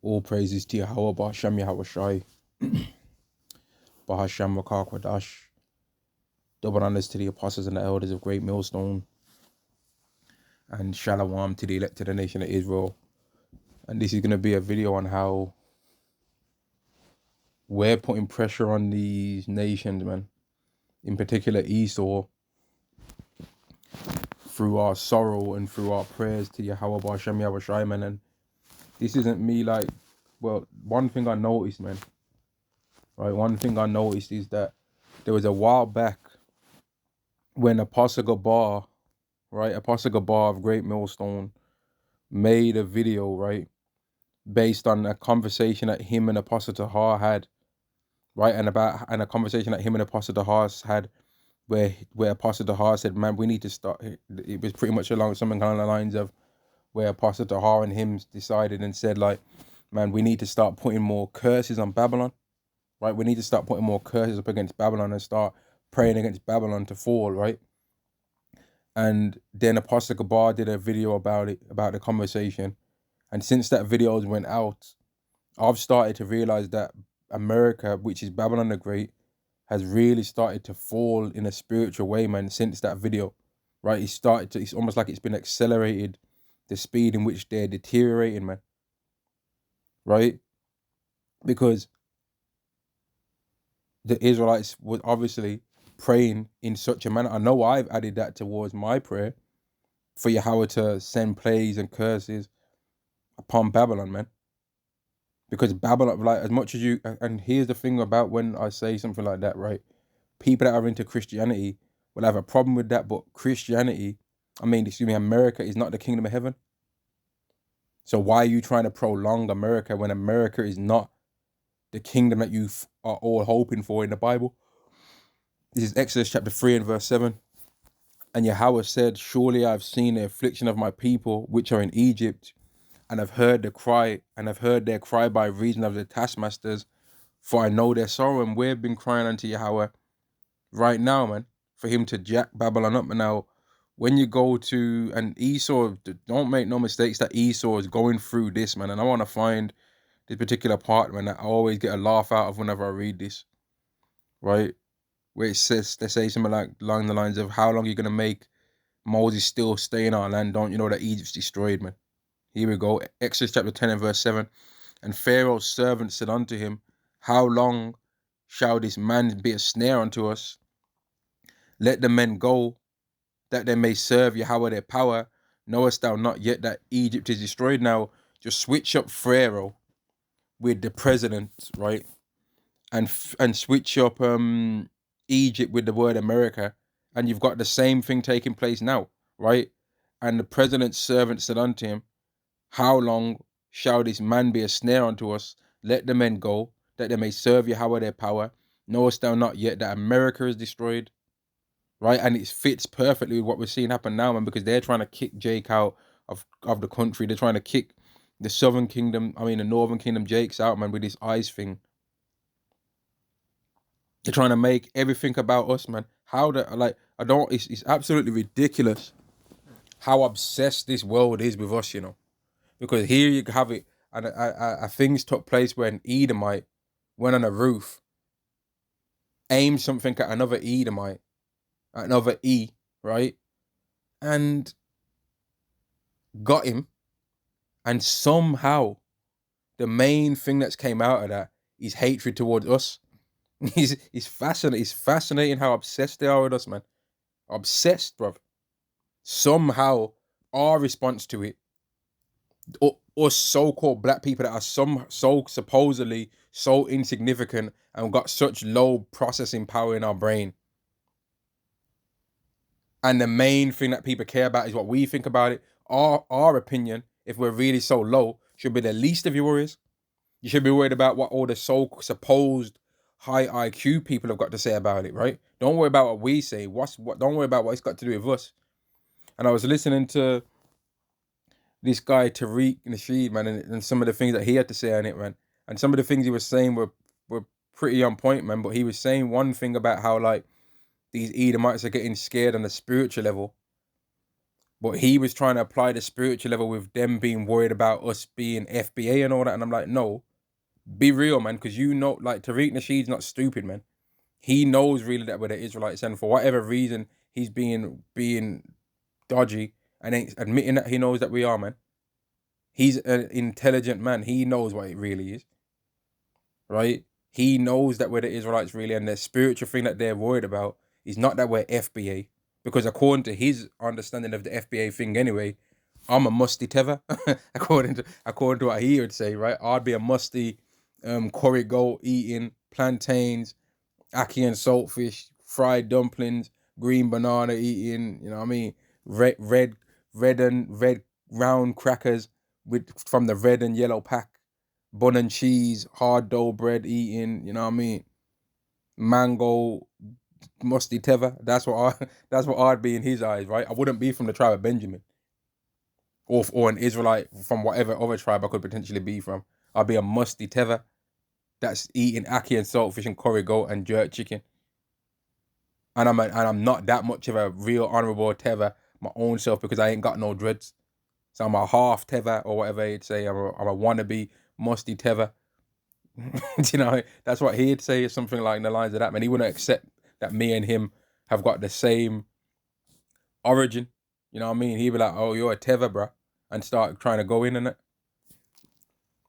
All praises to Yahweh, Bahasham Yahweh Shai, Bahasham Rakar Kwadash. Double honors to the apostles and the elders of Great Millstone, and Shalom to the elected nation of Israel. And this is going to be a video on how we're putting pressure on these nations, man. In particular, Esau, through our sorrow and through our prayers to Yahweh, Bahasham Yahweh Shai, man. And this isn't me one thing I noticed, man. Right, one thing I noticed is that there was a while back when Apostle Gabar of Great Millstone, made a video, right, based on a conversation that him and Apostle Tahar had, right, and a conversation that him and Apostle Tahar had, where Apostle Tahar said, man, we need to start. It was pretty much along something along the lines of where Apostle Tahar and him decided and said, like, man, we need to start putting more curses on Babylon, right? We need to start putting more curses up against Babylon and start praying against Babylon to fall, right? And then Apostle Gabar did a video about the conversation. And since that video went out, I've started to realize that America, which is Babylon the Great, has really started to fall in a spiritual way, man, since that video, right? It's almost like it's been accelerated, the speed in which they're deteriorating, man, right? Because the Israelites were obviously praying in such a manner. I know I've added that towards my prayer for Yahweh to send plagues and curses upon Babylon, man. Because Babylon, like, as much as you, and here's the thing about when I say something like that, right? People that are into Christianity will have a problem with that, but America is not the kingdom of heaven. So why are you trying to prolong America when America is not the kingdom that you are all hoping for in the Bible? This is Exodus chapter 3 and verse 7. And Yahweh said, surely I've seen the affliction of my people which are in Egypt, and have heard their cry by reason of the taskmasters, for I know their sorrow. And we've been crying unto Yahweh right now, man, for him to jack Babylon up. And now, when you go to, and Esau, don't make no mistakes that Esau is going through this, man. And I want to find this particular part, man, that I always get a laugh out of whenever I read this, right? Where it says, they say something like along the lines of, how long are you going to make Moses still stay in our land? Don't you know that Egypt's destroyed, man? Here we go. Exodus chapter 10 and verse 7. And Pharaoh's servant said unto him, how long shall this man be a snare unto us? Let the men go, that they may serve Yahweh their power. Knowest thou not yet that Egypt is destroyed? Now, just switch up Pharaoh with the president, right? And switch up Egypt with the word America, and you've got the same thing taking place now, right? And the president's servant said unto him, how long shall this man be a snare unto us? Let the men go, that they may serve Yahweh their power. Knowest thou not yet that America is destroyed? Right? And it fits perfectly with what we're seeing happen now, man, because they're trying to kick Jake out of the country. They're trying to kick the northern kingdom Jake's out, man, with this eyes thing. They're trying to make everything about us, man. It's absolutely ridiculous how obsessed this world is with us, you know. Because here you have it, and things took place when Edomite went on a roof, aimed something at another Edomite, another E, right? And got him. And somehow, the main thing that's came out of that is hatred towards us. It's fascinating. It's fascinating how obsessed they are with us, man. Obsessed, bruv. Somehow, our response to it, us so-called black people that are so supposedly so insignificant and got such low processing power in our brain, and the main thing that people care about is what we think about it. Our opinion, if we're really so low, should be the least of your worries. You should be worried about what all the supposed high IQ people have got to say about it, right? Don't worry about what we say. Don't worry about what it's got to do with us. And I was listening to this guy Tariq Nasheed, man, and some of the things that he had to say on it, man. And some of the things he was saying were pretty on point, man. But he was saying one thing about how, like, these Edomites are getting scared on a spiritual level. But he was trying to apply the spiritual level with them being worried about us being FBA and all that. And I'm like, no, be real, man, because you know, like Tariq Nasheed's not stupid, man. He knows really that we're the Israelites, and for whatever reason, he's being dodgy and ain't admitting that he knows that we are, man. He's an intelligent man. He knows what it really is, right? He knows that we're the Israelites really, and the spiritual thing that they're worried about is not that we're FBA, because according to his understanding of the FBA thing anyway, I'm a musty teva. according to what he would say, right? I'd be a musty curry goat eating plantains, ackee and saltfish, fried dumplings, green banana eating, you know what I mean? Red round crackers from the red and yellow pack, bun and cheese, hard dough bread eating, you know what I mean? Mango, musty teva. That's what I'd be in his eyes, right? I wouldn't be from the tribe of Benjamin. Or an Israelite from whatever other tribe I could potentially be from. I'd be a musty teva that's eating ackee and saltfish and curry goat and jerk chicken. And I'm not that much of a real honorable teva my own self because I ain't got no dreads. So I'm a half teva or whatever he'd say. I'm a wannabe musty teva. You know, that's what he'd say, something like the lines of that. Man, he wouldn't accept that me and him have got the same origin. You know what I mean? He'd be like, "Oh, you're a teva, bro," and start trying to go in on it.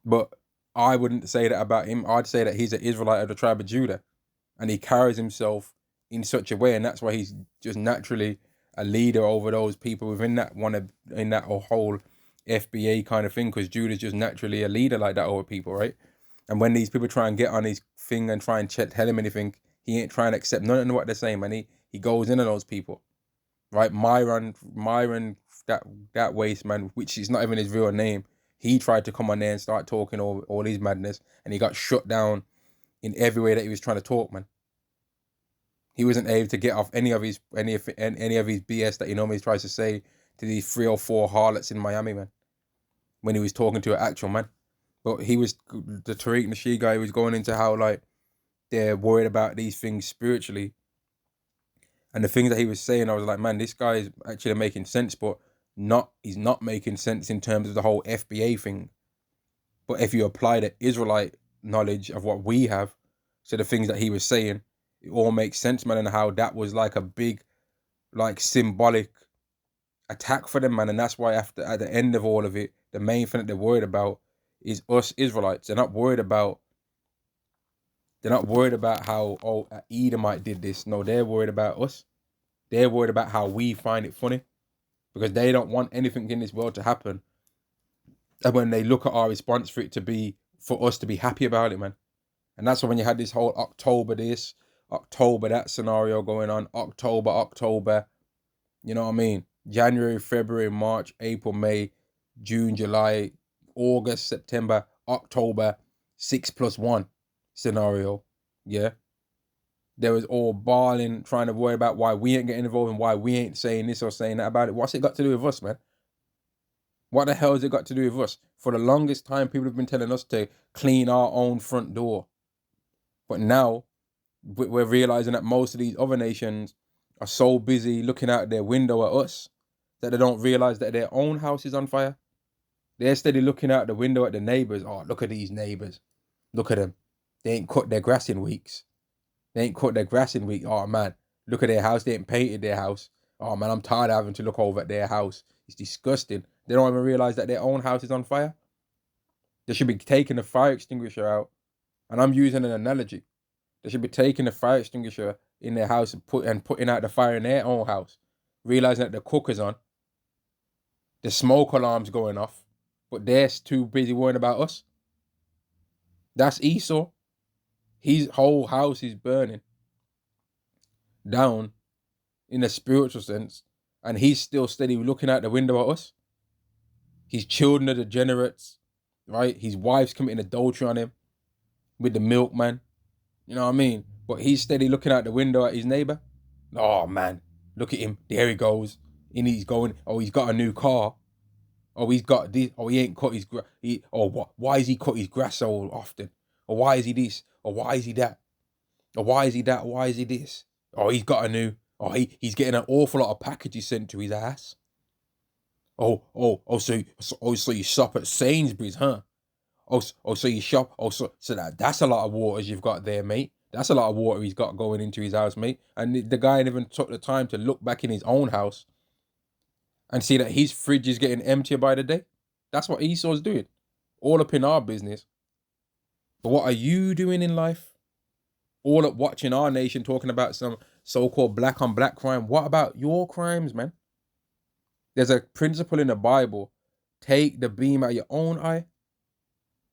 But I wouldn't say that about him. I'd say that he's an Israelite of the tribe of Judah, and he carries himself in such a way, and that's why he's just naturally a leader over those people within that in that whole FBA kind of thing, because Judah's just naturally a leader like that over people, right? And when these people try and get on his thing and try and tell him anything, he ain't trying to accept none of what they're saying, man. He goes in on those people, right? Myron, that waste man, which is not even his real name. He tried to come on there and start talking all his madness, and he got shut down in every way that he was trying to talk, man. He wasn't able to get off any of his BS that he normally tries to say to these 3 or 4 harlots in Miami, man, when he was talking to an actual man. But the Tariq Nasheed guy was going into how like they're worried about these things spiritually. And the things that he was saying, I was like, man, this guy is actually making sense, but he's not making sense in terms of the whole FBA thing. But if you apply the Israelite knowledge of what we have to the things that he was saying, it all makes sense, man, and how that was like a big, like symbolic attack for them, man. And that's why at the end of all of it, the main thing that they're worried about is us Israelites. They're not worried about how Edomite did this. No, they're worried about us. They're worried about how we find it funny, because they don't want anything in this world to happen. And when they look at our response for us to be happy about it, man. And that's when you had this whole October this, October that scenario going on, October, you know what I mean? January, February, March, April, May, June, July, August, September, October, 6+1 scenario. Yeah. There was all bawling, trying to worry about why we ain't getting involved and why we ain't saying this or saying that about it. What's it got to do with us, man? What the hell has it got to do with us? For the longest time, people have been telling us to clean our own front door. But now, we're realizing that most of these other nations are so busy looking out their window at us that they don't realize that their own house is on fire. They're steady looking out the window at the neighbors. Oh, look at these neighbors. Look at them. They ain't cut their grass in weeks. Oh, man. Look at their house. They ain't painted their house. Oh, man, I'm tired of having to look over at their house. It's disgusting. They don't even realize that their own house is on fire. They should be taking the fire extinguisher out. And I'm using an analogy. They should be taking the fire extinguisher in their house and putting out the fire in their own house, realizing that the cooker's on, the smoke alarm's going off, but they're too busy worrying about us. That's Esau. His whole house is burning down in a spiritual sense, and he's still steady looking out the window at us. His children are degenerates, right? His wife's committing adultery on him with the milkman. You know what I mean? But he's steady looking out the window at his neighbor. Oh, man, look at him. There he goes. And he's going, oh, he's got a new car. Oh, he's got this. Oh, he ain't cut his grass. Why is he cut his grass so often? Or why is he this? Or why is he that? Or why is he that? Why is he this? Oh, he's got a new. Oh, he's getting an awful lot of packages sent to his ass. So you shop at Sainsbury's, huh? So you shop. So that's a lot of waters you've got there, mate. That's a lot of water he's got going into his house, mate. And the guy ain't even took the time to look back in his own house and see that his fridge is getting emptier by the day. That's what Esau's doing. All up in our business. But what are you doing in life? All up watching our nation talking about some so-called black on black crime. What about your crimes, man? There's a principle in the Bible. Take the beam out of your own eye.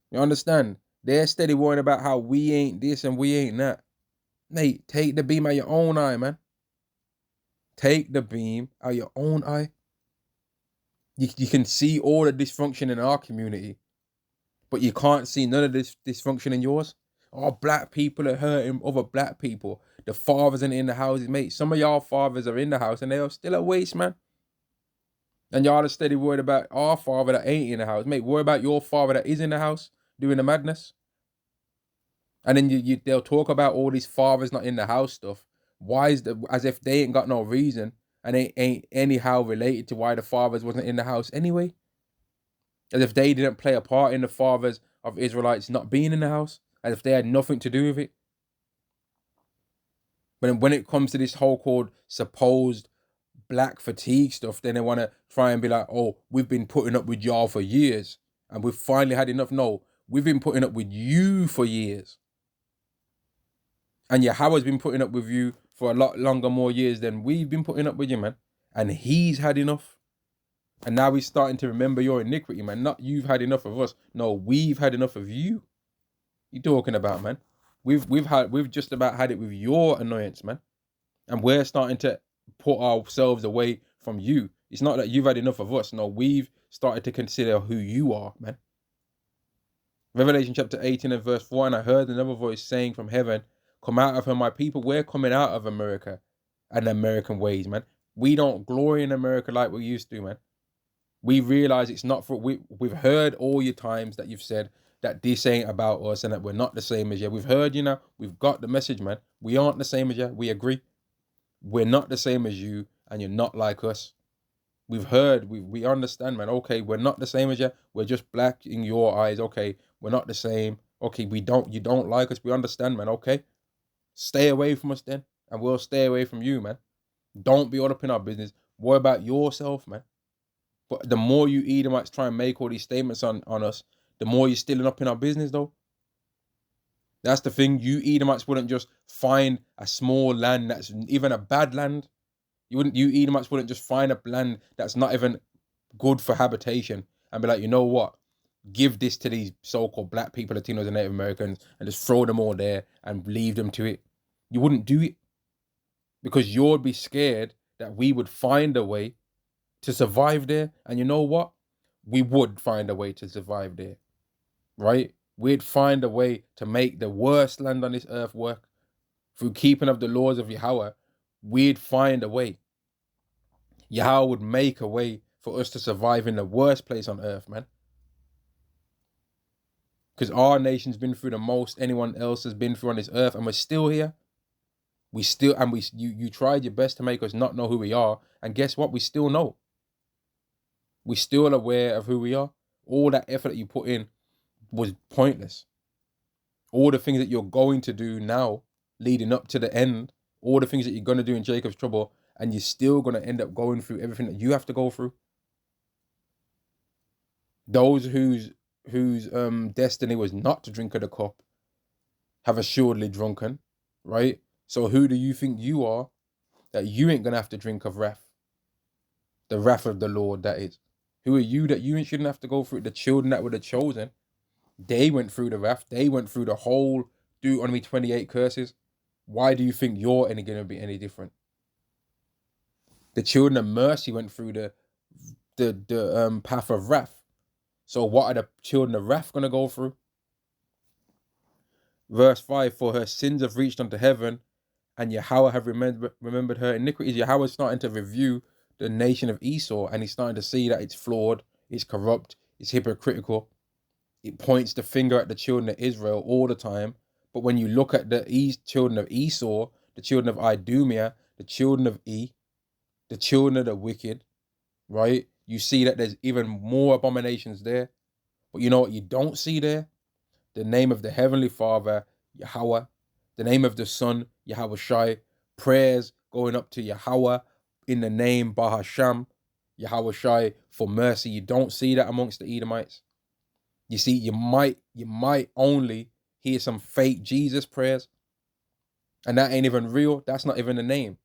You understand? They're steady worrying about how we ain't this and we ain't that. Mate, take the beam out of your own eye, man. Take the beam out of your own eye. You can see all the dysfunction in our community, but you can't see none of this dysfunction in yours. Oh, black people are hurting other black people. The fathers ain't in the houses, mate. Some of y'all fathers are in the house and they are still a waste, man. And y'all are steady worried about our father that ain't in the house. Mate, worry about your father that is in the house doing the madness. And then they'll talk about all these fathers not in the house stuff. Why is as if they ain't got no reason and they ain't anyhow related to why the fathers wasn't in the house anyway. As if they didn't play a part in the fathers of Israelites not being in the house. As if they had nothing to do with it. But when it comes to this whole called supposed black fatigue stuff, then they want to try and be like, oh, we've been putting up with y'all for years and we've finally had enough. No, we've been putting up with you for years. And Yahweh's been putting up with you for a lot longer, more years than we've been putting up with you, man. And he's had enough. And now he's starting to remember your iniquity, man. Not you've had enough of us. No, we've had enough of you. You talking about, man? We've just about had it with your annoyance, man. And we're starting to put ourselves away from you. It's not that you've had enough of us. No, we've started to consider who you are, man. Revelation chapter 18 and verse 4, and I heard another voice saying from heaven, come out of her, my people. We're coming out of America and American ways, man. We don't glory in America like we used to, man. We realize it's not for, we've heard all your times that you've said that this ain't about us and that we're not the same as you. We've heard you now. We've got the message, man. We aren't the same as you. We agree. We're not the same as you and you're not like us. We've heard, we understand, man. Okay, we're not the same as you. We're just black in your eyes. Okay, we're not the same. Okay, you don't like us. We understand, man. Okay, stay away from us then, and we'll stay away from you, man. Don't be all up in our business. Worry about yourself, man. But the more you Edomites try and make all these statements on us, the more you're stealing up in our business, though. That's the thing. You Edomites wouldn't just find a small land that's even a bad land. You Edomites wouldn't just find a land that's not even good for habitation and be like, you know what? Give this to these so-called black people, Latinos and Native Americans, and just throw them all there and leave them to it. You wouldn't do it because you'd be scared that we would find a way to survive there. And you know what? We would find a way to survive there, right? We'd find a way to make the worst land on this earth work. Through keeping of the laws of Yahweh, we'd find a way. Yahweh would make a way for us to survive in the worst place on earth, man. Because our nation's been through the most anyone else has been through on this earth, and we're still here. You tried your best to make us not know who we are, and guess what? We still know. We're still aware of who we are. All that effort that you put in was pointless. All the things that you're going to do now, leading up to the end, all the things that you're going to do in Jacob's trouble, and you're still going to end up going through everything that you have to go through. Those whose destiny was not to drink of the cup have assuredly drunken, right? So who do you think you are that you ain't going to have to drink of wrath? The wrath of the Lord, that is. Who are you that you shouldn't have to go through? The children that were the chosen, they went through the wrath. They went through the whole Deuteronomy 28 curses. Why do you think you're going to be any different? The children of mercy went through the path of wrath. So what are the children of wrath going to go through? Verse 5, for her sins have reached unto heaven, and Yahweh have remembered her iniquities. Yahweh's starting to review the nation of Esau, and he's starting to see that it's flawed, it's corrupt, it's hypocritical. It points the finger at the children of Israel all the time. But when you look at the children of Esau, the children of Idumea, the children of the children of the wicked, right? you see that there's even more abominations there. But you know what you don't see there? The name of the Heavenly Father, Yahweh, the name of the Son, Yahweh Shai, prayers going up to Yahweh in the name Bahasham, Yahweh Shai for mercy. You don't see that amongst the Edomites. You see, you might only hear some fake Jesus prayers, and that ain't even real. That's not even the name.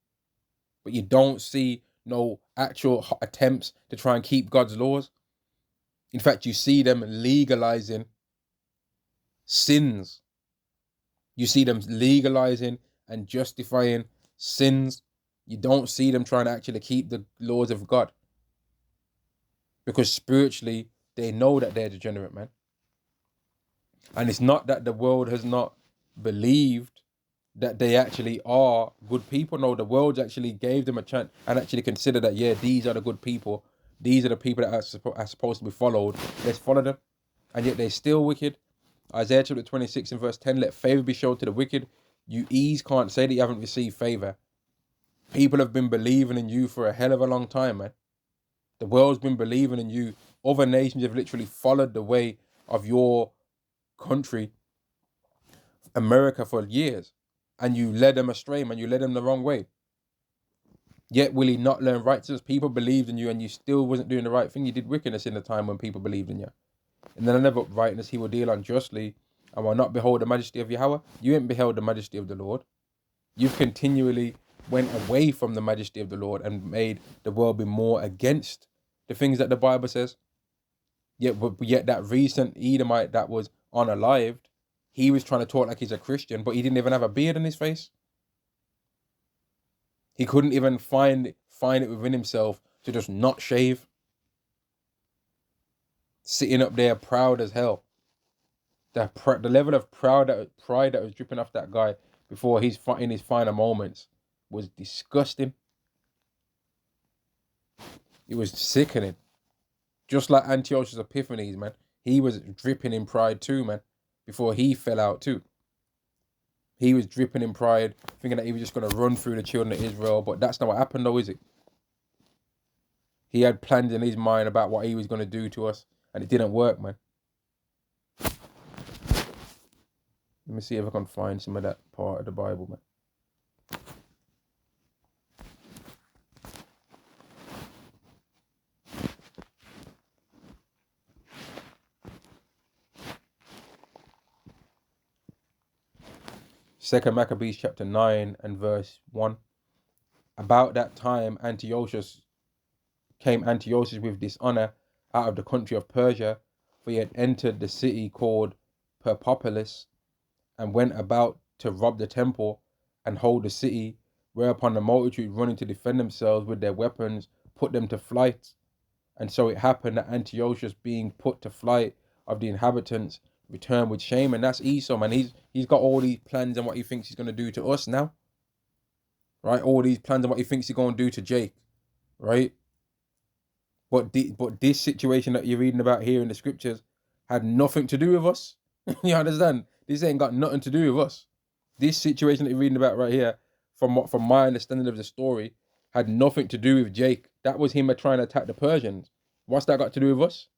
But you don't see no actual attempts to try and keep God's laws. In fact, you see them legalizing sins. You see them legalizing and justifying sins. You don't see them trying to actually keep the laws of God. Because spiritually, they know that they're degenerate, man. And it's not that the world has not believed that they actually are good people. No, the world actually gave them a chance and actually considered that, yeah, these are the good people. These are the people that are supposed to be followed. Let's follow them. And yet they're still wicked. Isaiah chapter 26 and verse 10, let favor be shown to the wicked. You can't say that you haven't received favor. People have been believing in you for a hell of a long time, man. The world's been believing in you. Other nations have literally followed the way of your country, America, for years. And you led them astray, man. You led them the wrong way. Yet will he not learn righteousness? People believed in you and you still wasn't doing the right thing. You did wickedness in the time when people believed in you. And then another rightness, he will deal unjustly and will not behold the majesty of Yahweh. You ain't beheld the majesty of the Lord. You've continually went away from the majesty of the Lord and made the world be more against the things that the Bible says. Yet that recent Edomite that was unalived, he was trying to talk like he's a Christian, but he didn't even have a beard on his face. He couldn't even find it within himself to just not shave. Sitting up there proud as hell. The level of pride that was dripping off that guy before in his final moments was disgusting. It was sickening. Just like Antiochus Epiphanies, man. He was dripping in pride too, man, before he fell out too. He was dripping in pride, thinking that he was just going to run through the children of Israel, but that's not what happened though, is it? He had plans in his mind about what he was going to do to us, and it didn't work, man. Let me see if I can find some of that part of the Bible, man. Second Maccabees chapter 9 and verse 1. About that time Antiochus with dishonor out of the country of Persia, for he had entered the city called Perpopolis, and went about to rob the temple and hold the city, whereupon the multitude running to defend themselves with their weapons put them to flight. And so it happened that Antiochus, being put to flight of the inhabitants, returned with shame. And that's Esau, man. He's got all these plans and what he thinks he's going to do to us now. Right? All these plans and what he thinks he's going to do to Jake. Right? But this situation that you're reading about here in the scriptures had nothing to do with us. You understand? This ain't got nothing to do with us. This situation that you're reading about right here, from my understanding of the story, had nothing to do with Jake. That was him trying to attack the Persians. What's that got to do with us?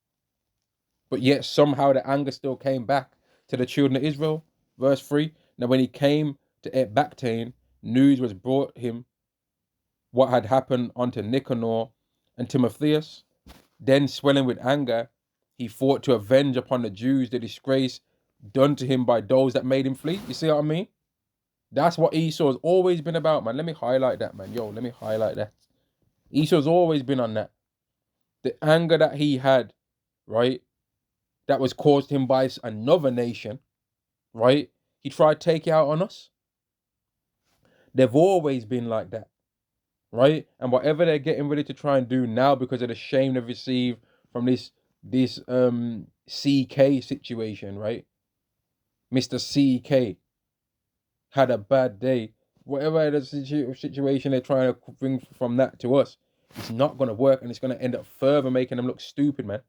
But yet somehow the anger still came back to the children of Israel. Verse 3. Now when he came to Ecbatane, news was brought him what had happened unto Nicanor and Timotheus. Then swelling with anger, he fought to avenge upon the Jews the disgrace done to him by those that made him flee. You see what I mean? That's what Esau's always been about, man. Let me highlight that, man. Let me highlight that. Esau's always been on that. The anger that he had, right, that was caused him by another nation, right? He tried to take it out on us. They've always been like that, right? And whatever they're getting ready to try and do now because of the shame they've received from this CK situation, right? Mr. CK had a bad day. Whatever the situation they're trying to bring from that to us, it's not going to work, and it's going to end up further making them look stupid, man.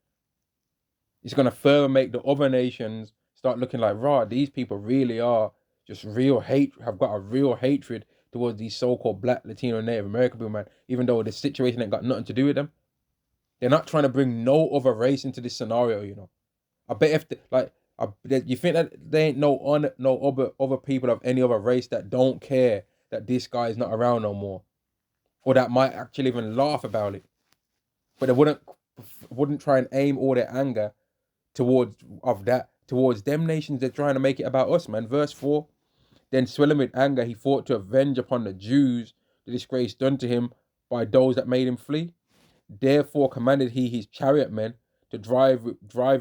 It's going to further make the other nations start looking like, raw, these people really are just have got a real hatred towards these so-called Black, Latino, and Native American people, man, even though the situation ain't got nothing to do with them. They're not trying to bring no other race into this scenario, you know. I bet if you think that there ain't no other people of any other race that don't care that this guy is not around no more, or that might actually even laugh about it, but they wouldn't try and aim all their anger towards them nations. They're trying to make it about us, man. Verse 4. Then swelling with anger, he thought to avenge upon the Jews the disgrace done to him by those that made him flee. Therefore commanded he his chariot men to drive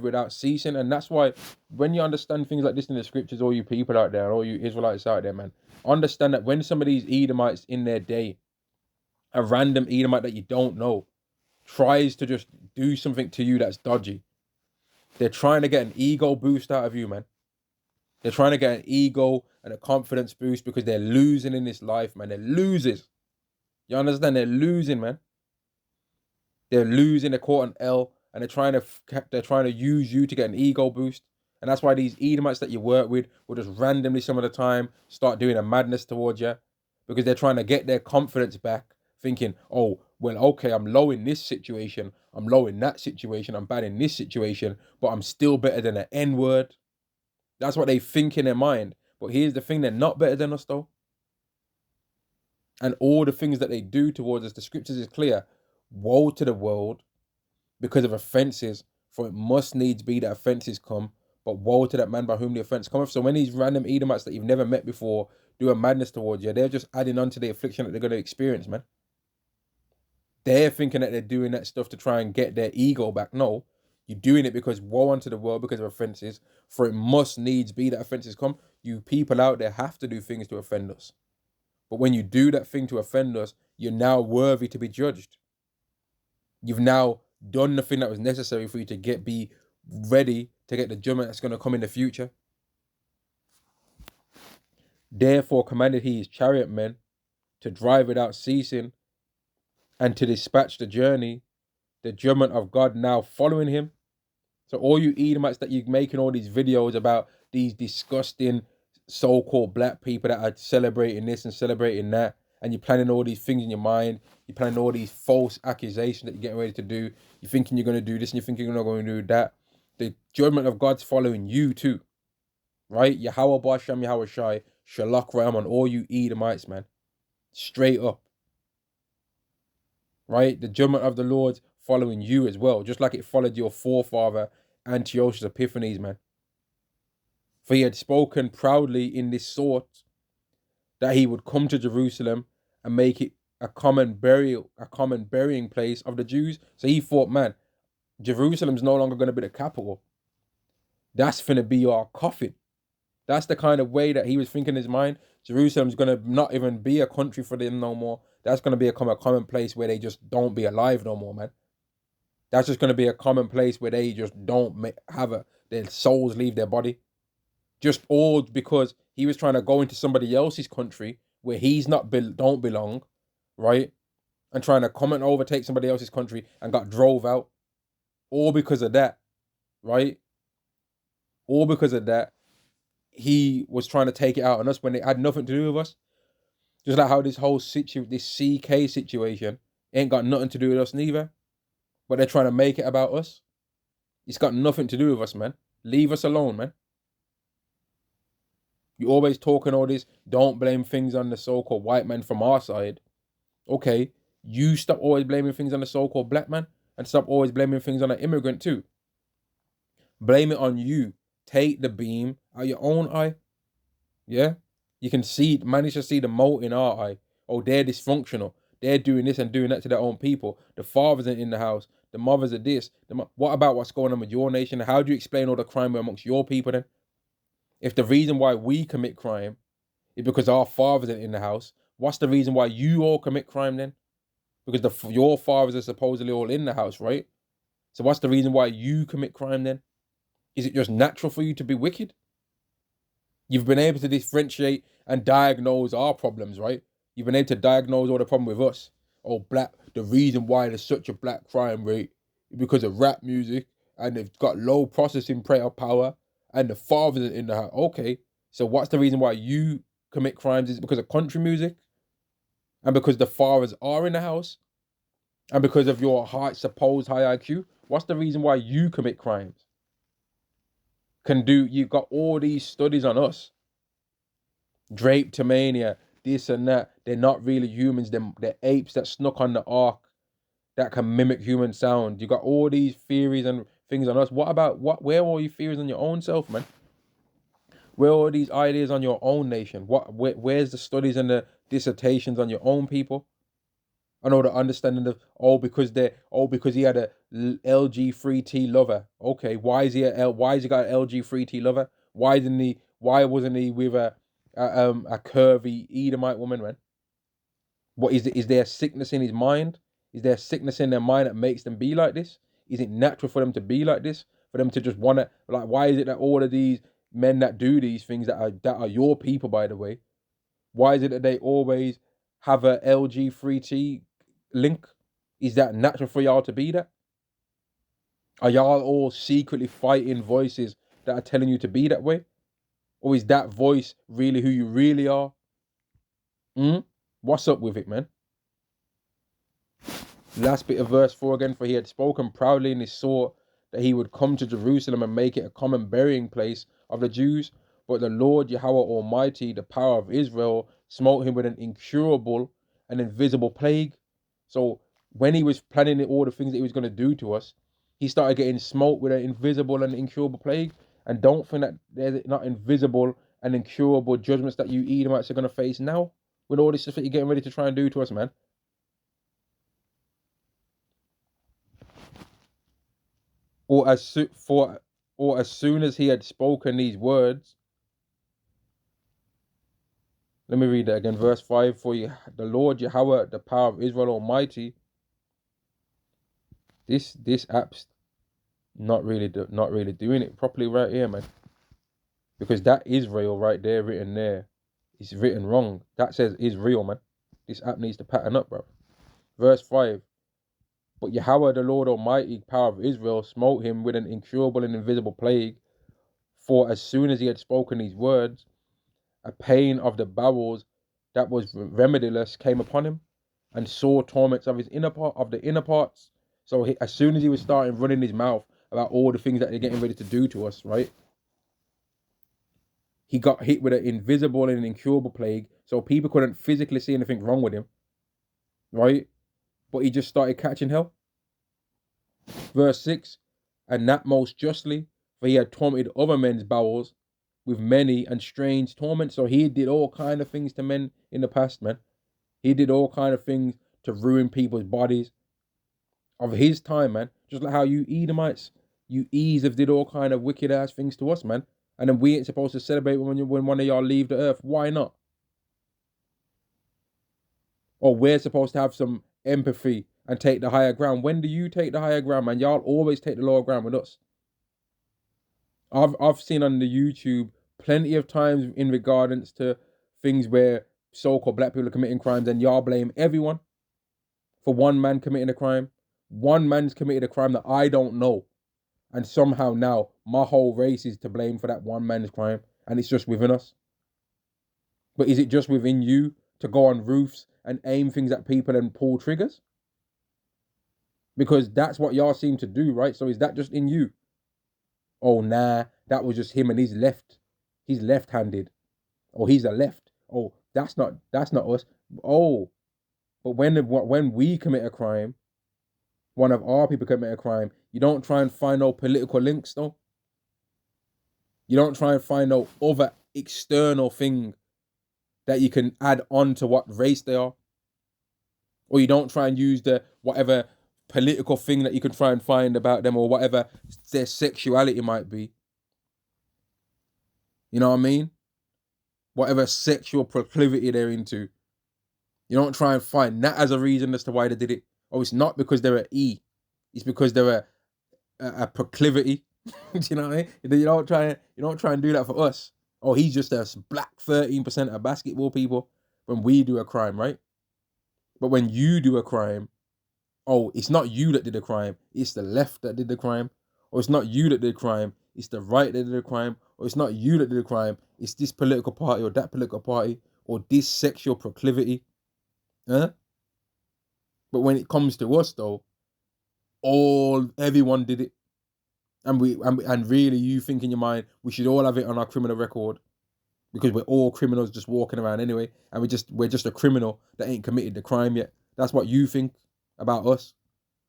without ceasing. And that's why when you understand things like this in the scriptures, all you people out there, all you Israelites out there, man, understand that when some of these Edomites in their day, a random Edomite that you don't know, tries to just do something to you that's dodgy, they're trying to get an ego boost out of you, man. They're trying to get an ego and a confidence boost because they're losing in this life, man. They're losers. You understand? They're losing, man. They're losing. They're caught an L, and they're trying to use you to get an ego boost. And that's why these Edomites that you work with will just randomly some of the time start doing a madness towards you, because they're trying to get their confidence back, thinking, oh, well, okay, I'm low in this situation, I'm low in that situation, I'm bad in this situation, but I'm still better than an N-word. That's what they think in their mind. But here's the thing, they're not better than us, though. And all the things that they do towards us, the scriptures is clear. Woe to the world because of offenses, for it must needs be that offenses come, but woe to that man by whom the offense cometh. So when these random Edomites that you've never met before do a madness towards you, they're just adding on to the affliction that they're going to experience, man. They're thinking that they're doing that stuff to try and get their ego back. No, you're doing it because woe unto the world because of offenses, for it must needs be that offenses come. You people out there have to do things to offend us. But when you do that thing to offend us, you're now worthy to be judged. You've now done the thing that was necessary for you to be ready to get the judgment that's going to come in the future. Therefore commanded he his chariot men to drive without ceasing and to dispatch the journey, the judgment of God now following him. So all you Edomites that you're making all these videos about these disgusting so-called black people that are celebrating this and celebrating that, and you're planning all these things in your mind, you're planning all these false accusations that you're getting ready to do, you're thinking you're going to do this and you're thinking you're not going to do that, the judgment of God's following you too, right? Yahweh Bashem, Yahweh Shai, Shalak Ram on all you Edomites, man. Straight up. Right? The judgment of the Lord's following you as well, just like it followed your forefather Antiochus Epiphanies, man. For he had spoken proudly in this sort that he would come to Jerusalem and make it a common burying place of the Jews. So he thought, man, Jerusalem's no longer going to be the capital. That's going to be our coffin. That's the kind of way that he was thinking in his mind. Jerusalem's going to not even be a country for them no more. That's going to be a common place where they just don't be alive no more, man. That's just going to be a common place where they just don't their souls leave their body. Just all because he was trying to go into somebody else's country where he's don't belong, right? And trying to come and overtake somebody else's country and got drove out. All because of that, right? All because of that, he was trying to take it out on us when it had nothing to do with us. Just like how this whole this CK situation ain't got nothing to do with us neither. But they're trying to make it about us. It's got nothing to do with us, man. Leave us alone, man. You always talking all this, don't blame things on the so-called white man from our side. Okay, you stop always blaming things on the so-called black man and stop always blaming things on an immigrant too. Blame it on you. Take the beam out your own eye. Yeah? You can manage to see the mote in our eye. Oh, they're dysfunctional. They're doing this and doing that to their own people. The fathers ain't in the house. The mothers are this. What about what's going on with your nation? How do you explain all the crime amongst your people then? If the reason why we commit crime is because our fathers ain't in the house, what's the reason why you all commit crime then? Because your fathers are supposedly all in the house, right? So what's the reason why you commit crime then? Is it just natural for you to be wicked? You've been able to differentiate and diagnose our problems, right? You've been able to diagnose all the problem with us. Oh, the reason why there's such a black crime rate is because of rap music and they've got low processing power and the fathers in the house. Okay, so what's the reason why you commit crimes? Is it because of country music? And because the fathers are in the house? And because of your supposed high IQ, what's the reason why you commit crimes? You've got all these studies on us. Drapetomania, this and that. They're not really humans. They're apes that snuck on the ark that can mimic human sound. You got all these theories and things on us. Where are all your theories on your own self, man? Where are all these ideas on your own nation? Where's the studies and the dissertations on your own people? I know the understanding of because he had a LG3T lover. Okay, why is he got an LG3T lover? Why wasn't he with a curvy Edomite woman, man? What is there a sickness in his mind? Is there a sickness in their mind that makes them be like this? Is it natural for them to be like this? For them to just wanna, like, why is it that all of these men that do these things that are your people, by the way, why is it that they always have a LG3T link? Is that natural for y'all to be that? Are y'all all secretly fighting voices that are telling you to be that way? Or is that voice really who you really are? What's up with it, man? Last bit of verse 4 again. For he had spoken proudly in his thought that he would come to Jerusalem and make it a common burying place of the Jews. But the Lord Yahweh Almighty, the power of Israel, smote him with an incurable and invisible plague. So when he was planning all the things that he was going to do to us, he started getting smote with an invisible and incurable plague. And don't think that there's not invisible and incurable judgments that you Edomites are going to face now with all this stuff that you're getting ready to try and do to us, man. Or as soon as he had spoken these words, let me read that again, verse 5. For you, the Lord Yahweh, the power of Israel Almighty. This app's not really doing it properly right here, man. Because that Israel right there, written there, is written wrong. That says Israel, man. This app needs to pattern up, bro. Verse 5. But Yahweh, the Lord Almighty, power of Israel, smote him with an incurable and invisible plague. For as soon as he had spoken these words, a pain of the bowels that was remediless came upon him, and sore torments of the inner parts. So as soon as he was starting running his mouth about all the things that they're getting ready to do to us, right? He got hit with an invisible and incurable plague, so people couldn't physically see anything wrong with him, right? But he just started catching hell. Verse 6, and that most justly, for he had tormented other men's bowels with many and strange torments. So he did all kind of things to men in the past, man. He did all kind of things to ruin people's bodies of his time, man. Just like how you Edomites, you Eves did all kind of wicked ass things to us, man. And then we ain't supposed to celebrate when one of y'all leave the earth. Why not? Or we're supposed to have some empathy and take the higher ground. When do you take the higher ground, man? Y'all always take the lower ground with us. I've seen on the YouTube plenty of times in regards to things where so-called black people are committing crimes and y'all blame everyone for one man committing a crime. One man's committed a crime that I don't know. And somehow now my whole race is to blame for that one man's crime. And it's just within us. But is it just within you to go on roofs and aim things at people and pull triggers? Because that's what y'all seem to do, right? So is that just in you? Oh, nah, that was just him and he's left-handed. Oh, he's a left. Oh, that's not us. Oh, but when we commit a crime, one of our people commit a crime, you don't try and find no political links, though. You don't try and find no other external thing that you can add on to what race they are. Or you don't try and use the whatever political thing that you can try and find about them or whatever their sexuality might be. You know what I mean? Whatever sexual proclivity they're into. You don't try and find that as a reason as to why they did it. Oh, it's not because they're an E. It's because they're a proclivity. Do you know what I mean? You don't try and do that for us. Oh, he's just a black 13% of basketball people when we do a crime, right? But when you do a crime, oh, it's not you that did the crime. It's the left that did the crime. Or it's not you that did the crime. It's the right that did the crime. Or it's not you that did the crime. It's this political party or that political party or this sexual proclivity. Huh? But when it comes to us, though, everyone did it. And really, you think in your mind, we should all have it on our criminal record because we're all criminals just walking around anyway. And we're just a criminal that ain't committed the crime yet. That's what you think about us.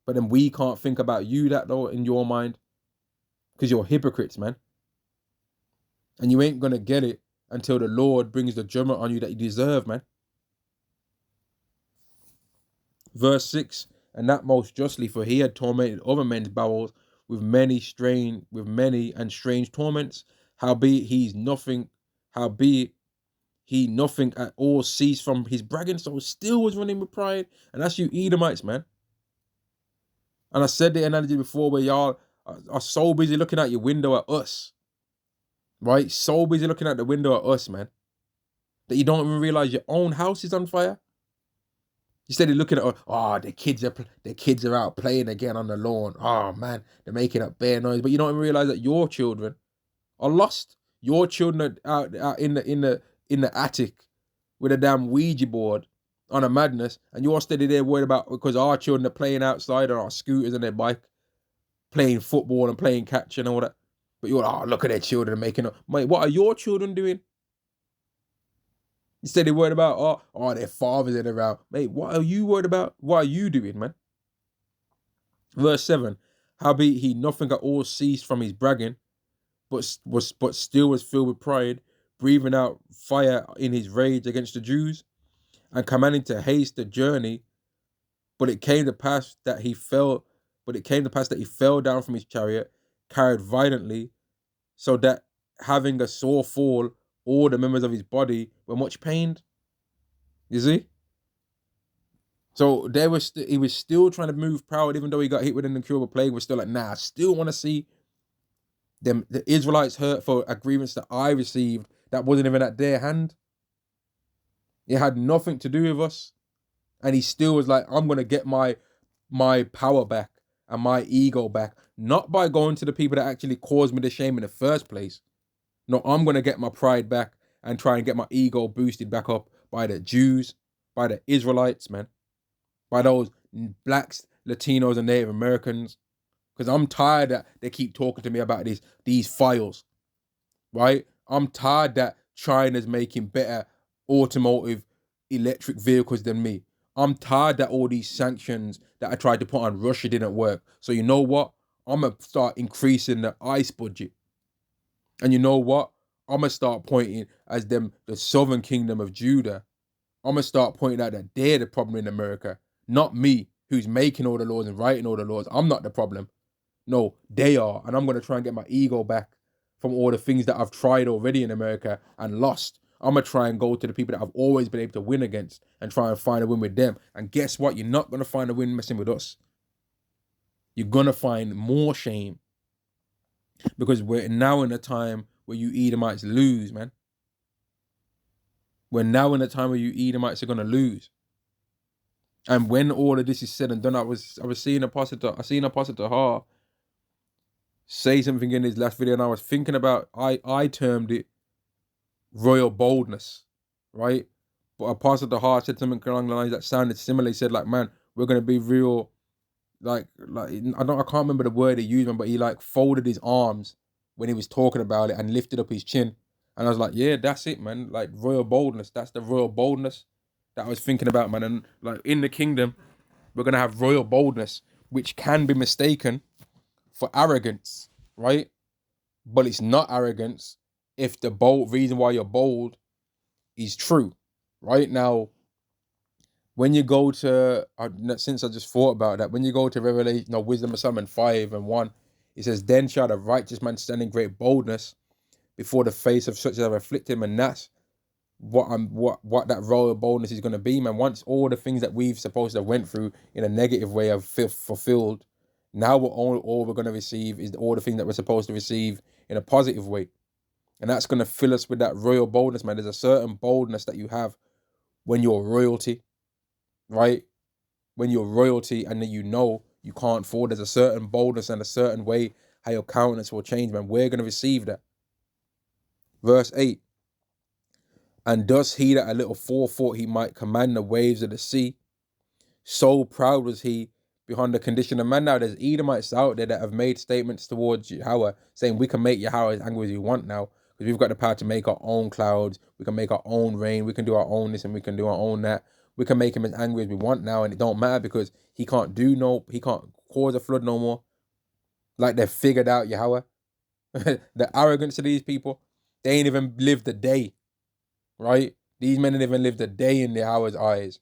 But then we can't think about you that though in your mind because you're hypocrites, man. And you ain't going to get it until the Lord brings the judgment on you that you deserve, man. Verse 6, and that most justly, for he had tormented other men's bowels with many and strange torments. Howbeit he nothing at all ceased from his bragging, so still was running with pride. And that's you Edomites, man. And I said the analogy before where y'all are so busy looking out your window at us, right? So busy looking out the window at us, man, that you don't even realize your own house is on fire. Instead of looking at, the kids are out playing again on the lawn. Oh man, they're making up bear noise. But you don't even realize that your children are lost. Your children are out in the attic with a damn Ouija board on a madness, and you're steady there worried about because our children are playing outside on our scooters and their bike, playing football and playing catch and all that. But you're like, look at their children making up. Mate, what are your children doing? You said they're worried about, their fathers in around. Mate, what are you worried about? What are you doing, man? Verse 7, howbeit he nothing at all ceased from his bragging, but still was filled with pride, breathing out fire in his rage against the Jews, and commanding to haste the journey. But it came to pass that he fell down from his chariot, carried violently, so that having a sore fall, all the members of his body were much pained. You see? So he was still trying to move proud, even though he got hit with an incurable plague. We're still like, nah, I still want to see the Israelites hurt for a grievance that I received that wasn't even at their hand. It had nothing to do with us. And he still was like, I'm going to get my power back and my ego back, not by going to the people that actually caused me the shame in the first place. No, I'm going to get my pride back and try and get my ego boosted back up by the Jews, by the Israelites, man, by those blacks, Latinos, and Native Americans. Because I'm tired that they keep talking to me about these files, right? I'm tired that China's making better automotive electric vehicles than me. I'm tired that all these sanctions that I tried to put on Russia didn't work. So you know what? I'm going to start increasing the ICE budget. And you know what? I'm going to start pointing as the southern kingdom of Judah. I'm going to start pointing out that they're the problem in America, not me, who's making all the laws and writing all the laws. I'm not the problem. No, they are. And I'm going to try and get my ego back from all the things that I've tried already in America and lost. I'm going to try and go to the people that I've always been able to win against and try and find a win with them. And guess what? You're not going to find a win messing with us. You're going to find more shame. Because we're now in a time where you Edomites lose, man. We're now in a time where you Edomites are going to lose. And when all of this is said and done, I seen Apostle Tahar say something in his last video, and I was thinking about, I termed it royal boldness, right? But Apostle Tahar said something along the lines that sounded similar. He said, like, man, we're going to be real, like I can't remember the word he used, but he like folded his arms when he was talking about it and lifted up his chin. And I was like, yeah, that's it, man. Like royal boldness. That's the royal boldness that I was thinking about, man. And like in the kingdom, we're going to have royal boldness, which can be mistaken for arrogance, right? But it's not arrogance if the bold reason why you're bold is true, right? Now, when you go to, since I just thought about that, when you go to Revelation, Wisdom of Solomon 5:1, it says, then shall the righteous man stand in great boldness before the face of such as have afflicted him. And that's what that royal boldness is going to be, man. Once all the things that we've supposed to have went through in a negative way have fulfilled, now all we're going to receive is all the things that we're supposed to receive in a positive way. And that's going to fill us with that royal boldness, man. There's a certain boldness that you have when you're royalty, right? When you're royalty and then you can't fall, there's a certain boldness and a certain way how your countenance will change, man. We're going to receive that. Verse 8, and does he that a little forethought he might command the waves of the sea, So proud was he beyond the condition of man. Now there's Edomites out there that have made statements towards Yahweh saying we can make Yahweh as angry as we want now because we've got the power to make our own clouds, we can make our own rain, we can do our own this and we can do our own that. We can make him as angry as we want now, and it don't matter because he can't cause a flood no more. Like they've figured out Yahweh. The arrogance of these people, they ain't even lived a day, right? These men ain't even lived a day in Yahweh's eyes.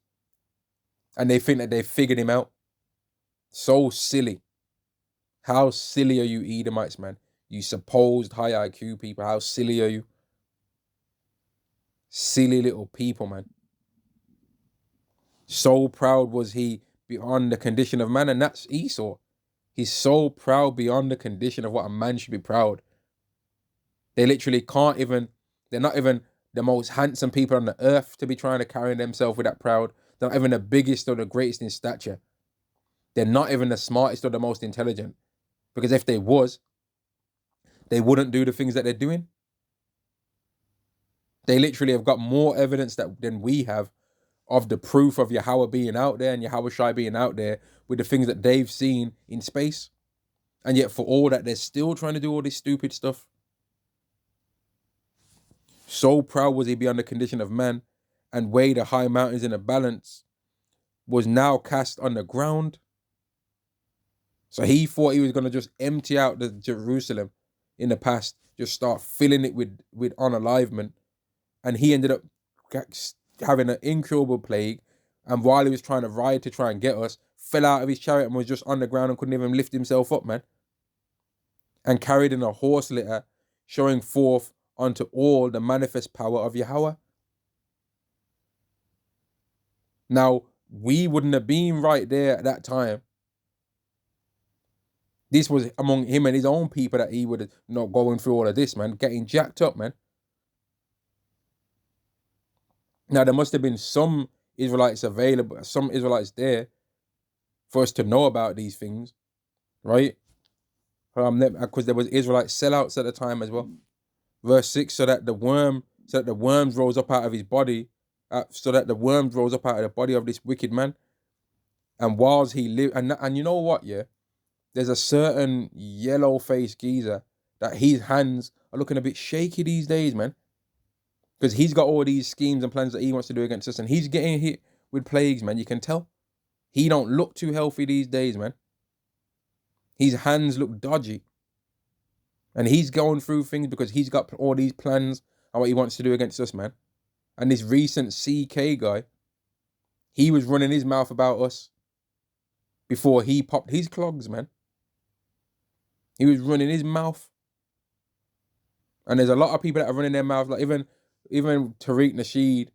And they think that they figured him out. So silly. How silly are you Edomites, man? You supposed high IQ people. How silly are you? Silly little people, man. So proud was he beyond the condition of man, and that's Esau. He's so proud beyond the condition of what a man should be proud. They literally can't even, they're not even the most handsome people on the earth to be trying to carry themselves with that proud. They're not even the biggest or the greatest in stature. They're not even the smartest or the most intelligent. Because if they was, they wouldn't do the things that they're doing. They literally have got more evidence than we have of the proof of Yahweh being out there and Yahweh Shai being out there with the things that they've seen in space. And yet for all that, they're still trying to do all this stupid stuff. So proud was he beyond the condition of man, and weigh the high mountains in a balance, was now cast on the ground. So he thought he was going to just empty out the Jerusalem in the past, just start filling it with unalivement. And he ended up having an incurable plague. And while he was trying to ride to try and get us, fell out of his chariot and was just on the ground and couldn't even lift himself up, man. And carried in a horse litter, showing forth unto all the manifest power of Yahweh. Now, we wouldn't have been right there at that time. This was among him and his own people that he would have not going through all of this, man, getting jacked up, man. Now, there must have been some Israelites available, some Israelites there for us to know about these things, right? Because there was Israelite sellouts at the time as well. Verse 6, so that the worms rose up out of his body, so that the worms rose up out of the body of this wicked man. And whilst he lived, and you know what, yeah? There's a certain yellow-faced geezer that his hands are looking a bit shaky these days, man. Because he's got all these schemes and plans that he wants to do against us, and he's getting hit with plagues, man. You can tell. He don't look too healthy these days, man. His hands look dodgy. And he's going through things because he's got all these plans and what he wants to do against us, man. And this recent CK guy, he was running his mouth about us before he popped his clogs, man. He was running his mouth. And there's a lot of people that are running their mouth. Like even Tariq Nasheed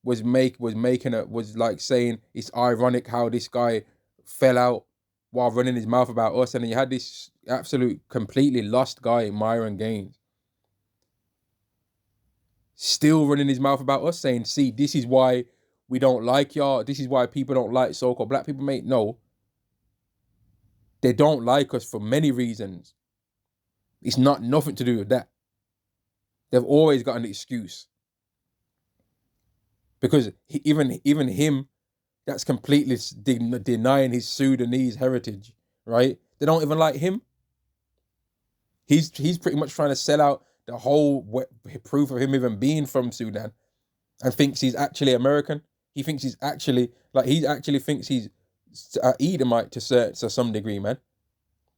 was like saying it's ironic how this guy fell out while running his mouth about us. And then you had this absolute completely lost guy, Myron Gaines, still running his mouth about us, saying, see, this is why we don't like y'all. This is why people don't like so-called black people, mate. No. They don't like us for many reasons. It's not nothing to do with that. They've always got an excuse. Because even him, that's completely denying his Sudanese heritage, right? They don't even like him. He's pretty much trying to sell out the whole proof of him even being from Sudan, and thinks he's actually American. He thinks he actually thinks he's Edomite to some degree, man.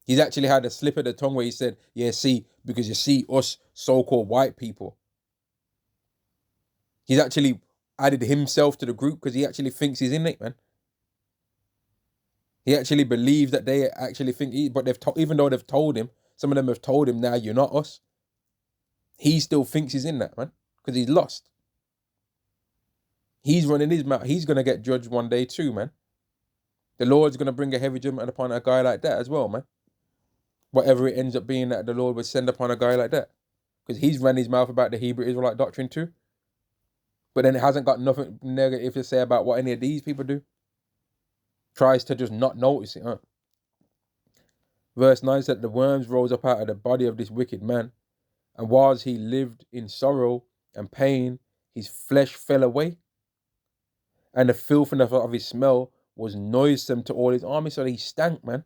He's actually had a slip of the tongue where he said, yeah, see, because you see us so-called white people. He's actually added himself to the group because he actually thinks he's in it, man. He actually believes that they actually think, but even though they've told him, some of them have told him, now you're not us. He still thinks he's in that, man, because he's lost. He's running his mouth. He's going to get judged one day too, man. The Lord's going to bring a heavy judgment upon a guy like that as well, man. Whatever it ends up being that the Lord would send upon a guy like that. Because he's ran his mouth about the Hebrew Israelite doctrine too. But then it hasn't got nothing negative to say about what any of these people do. Tries to just not notice it, huh? Verse 9 said, the worms rose up out of the body of this wicked man, and whilst he lived in sorrow and pain, his flesh fell away, and the filthiness of his smell was noisome to all his army, so he stank, man.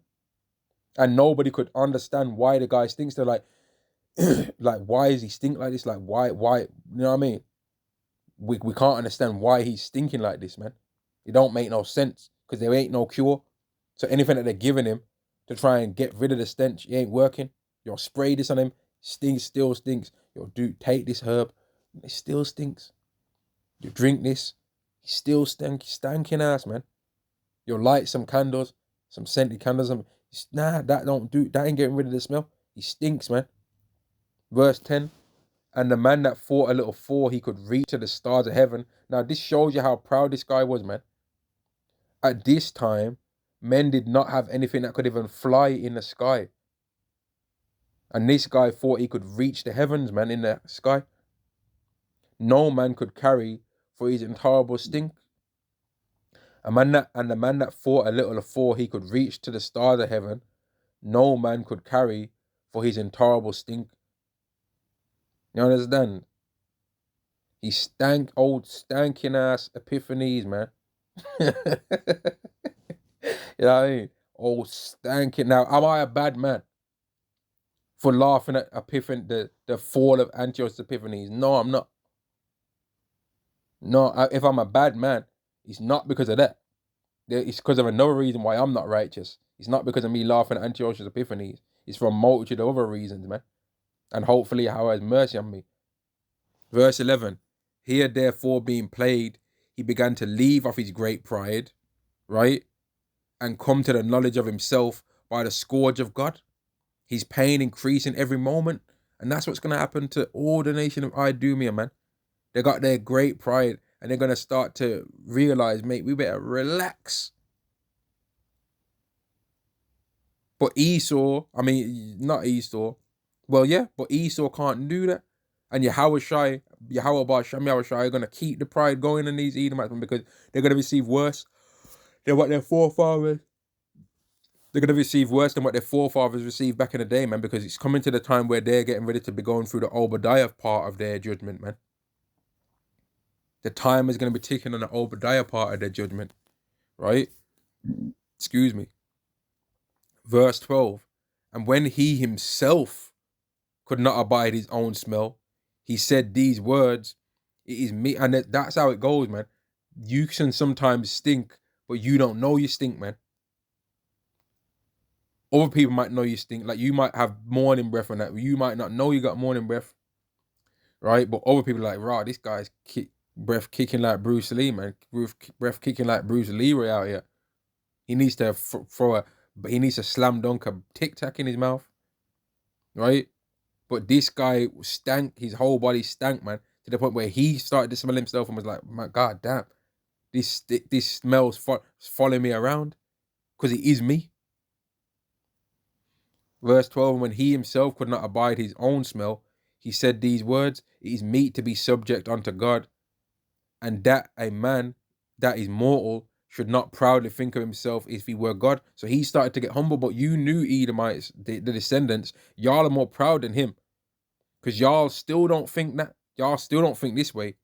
And nobody could understand why the guy stinks. They're like, like, why is he stink like this? Like, why, you know what I mean? We can't understand why he's stinking like this, man. It don't make no sense because there ain't no cure. So anything that they're giving him to try and get rid of the stench, it ain't working. You'll spray this on him, stinks, still stinks. You'll take this herb, it still stinks. You drink this, he still stanking ass, man. You'll light some candles, some scented candles. Nah, that ain't getting rid of the smell. He stinks, man. Verse 10, and the man that fought a little four, he could reach to the stars of heaven. Now, this shows you how proud this guy was, man. At this time, men did not have anything that could even fly in the sky. And this guy thought he could reach the heavens, man, in the sky. No man could carry for his intolerable stink. The man that fought a little afore, he could reach to the stars of heaven. No man could carry for his intolerable stink. You understand? He stank, old stanking ass Epiphanies, man. You know what I mean? Old stanking. Now, am I a bad man for laughing at the fall of Antiochus Epiphanies? No, I'm not. No, if I'm a bad man, it's not because of that. It's because of another reason why I'm not righteous. It's not because of me laughing at Antiochus Epiphanies. It's for a multitude of other reasons, man. And hopefully how has mercy on me. Verse 11. Here therefore being plagued, he began to leave off his great pride, right? And come to the knowledge of himself by the scourge of God. His pain increasing every moment. And that's what's going to happen to all the nation of Idumea, man. They got their great pride and they're going to start to realize, mate, we better relax. But Esau, not Esau. Well, yeah, but Esau can't do that. And Yahweh are going to keep the pride going in these Edomites because they're going to receive worse than what their forefathers. They're going to receive worse than what their forefathers received back in the day, man, because it's coming to the time where they're getting ready to be going through the Obadiah part of their judgment, man. The time is going to be ticking on the Obadiah part of their judgment, right? Excuse me. Verse 12. And when he himself could not abide his own smell, he said these words, it is me. And that's how it goes, man. You can sometimes stink, but you don't know you stink, man. Other people might know you stink. Like you might have morning breath and that. You might not know you got morning breath, right? But other people are like, rah, this guy's breath kicking like Bruce Lee, man. Breath kicking like Bruce Leroy out here. He needs to he needs to slam dunk a Tic Tac in his mouth, right? But this guy stank. His whole body stank, man, to the point where he started to smell himself and was like, my God damn, this smells following me around because it is me. Verse 12, when he himself could not abide his own smell, he said these words, it is meet to be subject unto God, and that a man that is mortal should not proudly think of himself if he were God. So he started to get humble, but you knew Edomites, the descendants, y'all are more proud than him. Because y'all still don't think that. Y'all still don't think this way.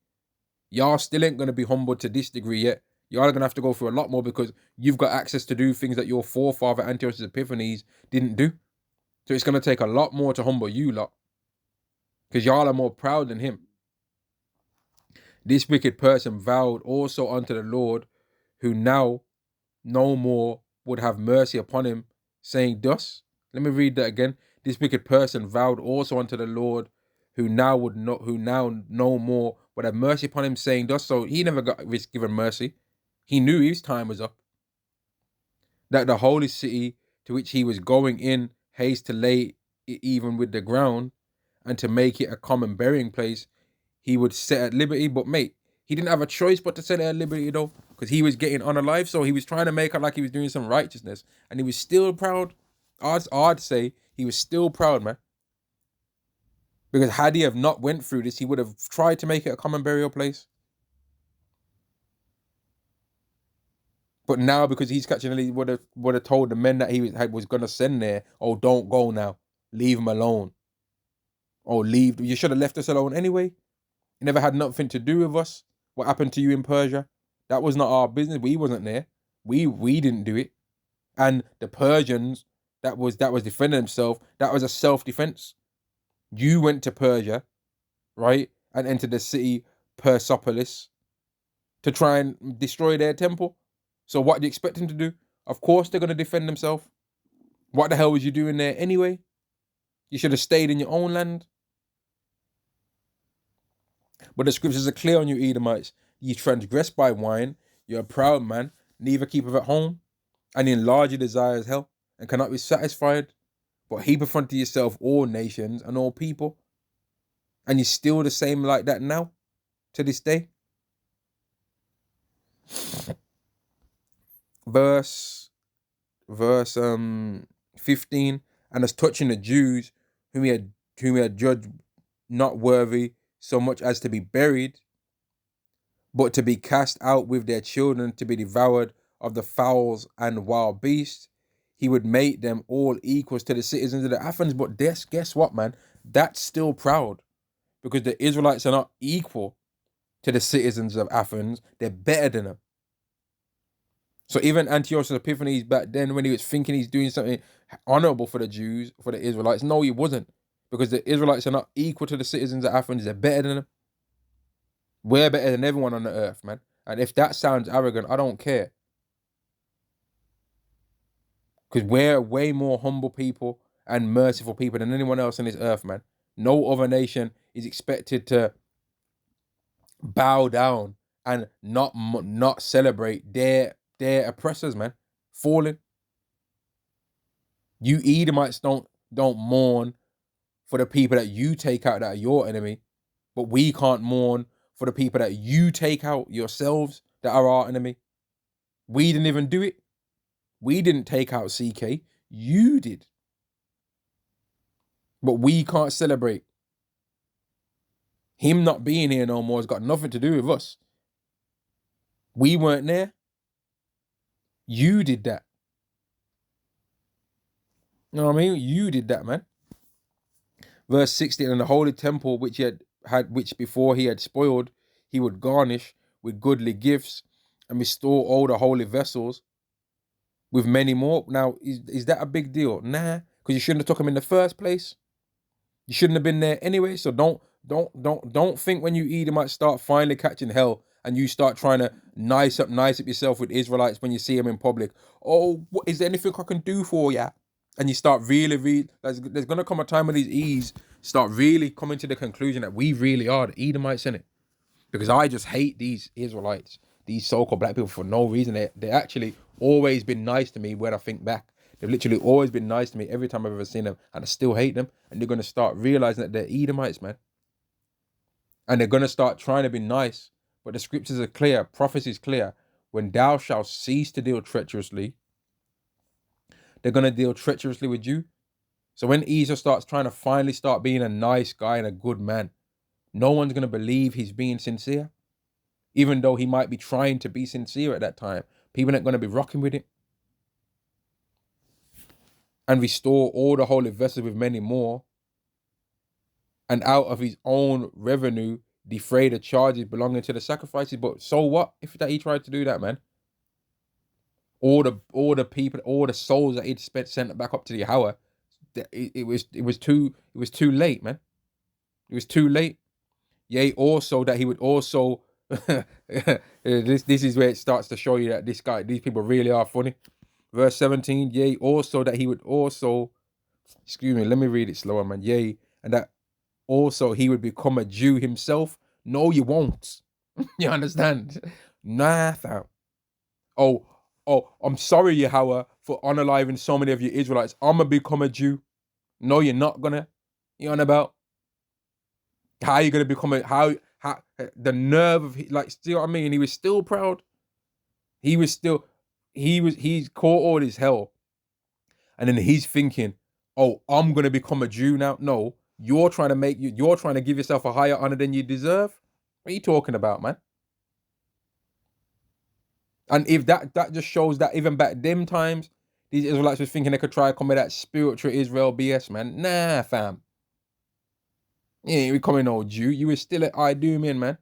Y'all still ain't going to be humbled to this degree yet. Y'all are going to have to go through a lot more because you've got access to do things that your forefather Antiochus Epiphanes didn't do. So it's going to take a lot more to humble you lot. Because y'all are more proud than him. This wicked person vowed also unto the Lord, who now no more would have mercy upon him, saying thus. Let me read that again. This wicked person vowed also unto the Lord, who now no more would have mercy upon him, saying thus. So he never got given mercy. He knew his time was up. That the holy city to which he was going in haste to lay it even with the ground, and to make it a common burying place, he would set at liberty. But mate, he didn't have a choice but to set it at liberty though, because he was getting on alive. So he was trying to make it like he was doing some righteousness, and he was still proud. I'd say he was still proud, man. Because had he have not went through this, he would have tried to make it a common burial place. But now, because he's catching, would have told the men that he was going to send there, oh, don't go now. Leave him alone. Oh, leave. You should have left us alone anyway. You never had nothing to do with us. What happened to you in Persia? That was not our business. We wasn't there. We didn't do it. And the Persians that was defending themselves, that was a self-defense. You went to Persia, right, and entered the city Persepolis to try and destroy their temple. So what do you expect them to do? Of course they're going to defend themselves. What the hell was you doing there anyway? You should have stayed in your own land. But the scriptures are clear on you, Edomites. You transgress by wine. You're a proud man, neither keepeth at home, and enlarge your desires hell, and cannot be satisfied. But heap up unto yourself all nations and all people. And you're still the same like that now, to this day. Verse 15, and as touching the Jews whom he had judged not worthy so much as to be buried, but to be cast out with their children to be devoured of the fowls and wild beasts, he would make them all equals to the citizens of the Athens. But guess what, man? That's still proud, because the Israelites are not equal to the citizens of Athens. They're better than them. So even Antiochus Epiphanies back then, when he was thinking he's doing something honorable for the Jews, for the Israelites, no, he wasn't. Because the Israelites are not equal to the citizens of Athens. They're better than them. We're better than everyone on the earth, man. And if that sounds arrogant, I don't care. Because we're way more humble people and merciful people than anyone else on this earth, man. No other nation is expected to bow down and not celebrate their oppressors, man, falling. You Edomites don't mourn for the people that you take out that are your enemy, but we can't mourn for the people that you take out yourselves that are our enemy. We didn't even do it. We didn't take out CK. You did. But we can't celebrate. Him not being here no more has got nothing to do with us. We weren't there. You did that. You know what I mean? You did that, man. Verse 16, and the holy temple which which before he had spoiled, he would garnish with goodly gifts and restore all the holy vessels with many more. Now, is that a big deal? Nah, because you shouldn't have took him in the first place. You shouldn't have been there anyway. So don't think when you might start finally catching hell and you start trying to nice up yourself with Israelites when you see them in public. Oh, is there anything I can do for you? And you start really, there's going to come a time when these E's start really coming to the conclusion that we really are the Edomites, in it. Because I just hate these Israelites, these so-called black people, for no reason. They actually always been nice to me when I think back. They've literally always been nice to me every time I've ever seen them, and I still hate them. And they're going to start realizing that they're Edomites, man. And they're going to start trying to be nice. But the scriptures are clear, prophecy is clear. When thou shalt cease to deal treacherously, they're going to deal treacherously with you. So when Esau starts trying to finally start being a nice guy and a good man, no one's going to believe he's being sincere. Even though he might be trying to be sincere at that time, people aren't going to be rocking with it. And restore all the holy vessels with many more. And out of his own revenue, defray the charges belonging to the sacrifices. But so what if that he tried to do that, man? All the people, all the souls that he'd sent back up to the Yahweh, it was too late, man. It was too late. Yea, also that he would also this is where it starts to show you that these people really are funny. Verse 17, yea, also that he would also, excuse me, let me read it slower, man. Yea, and that also he would become a Jew himself. No, you won't. You understand? Nah, fam. Oh, I'm sorry, Yahweh, for unaliving so many of you Israelites. I'm going to become a Jew. No, you're not going to. You know what about? How are you going to become how, the nerve of, like, still, I mean, he was still proud. He's caught all his hell. And then he's thinking, oh, I'm going to become a Jew now. No, you're trying to give yourself a higher honor than you deserve. What are you talking about, man? And if that just shows that even back them times, these Israelites was thinking they could try to come with that spiritual Israel BS, man. Nah, fam. You ain't becoming no Jew. You were still at idumea, man.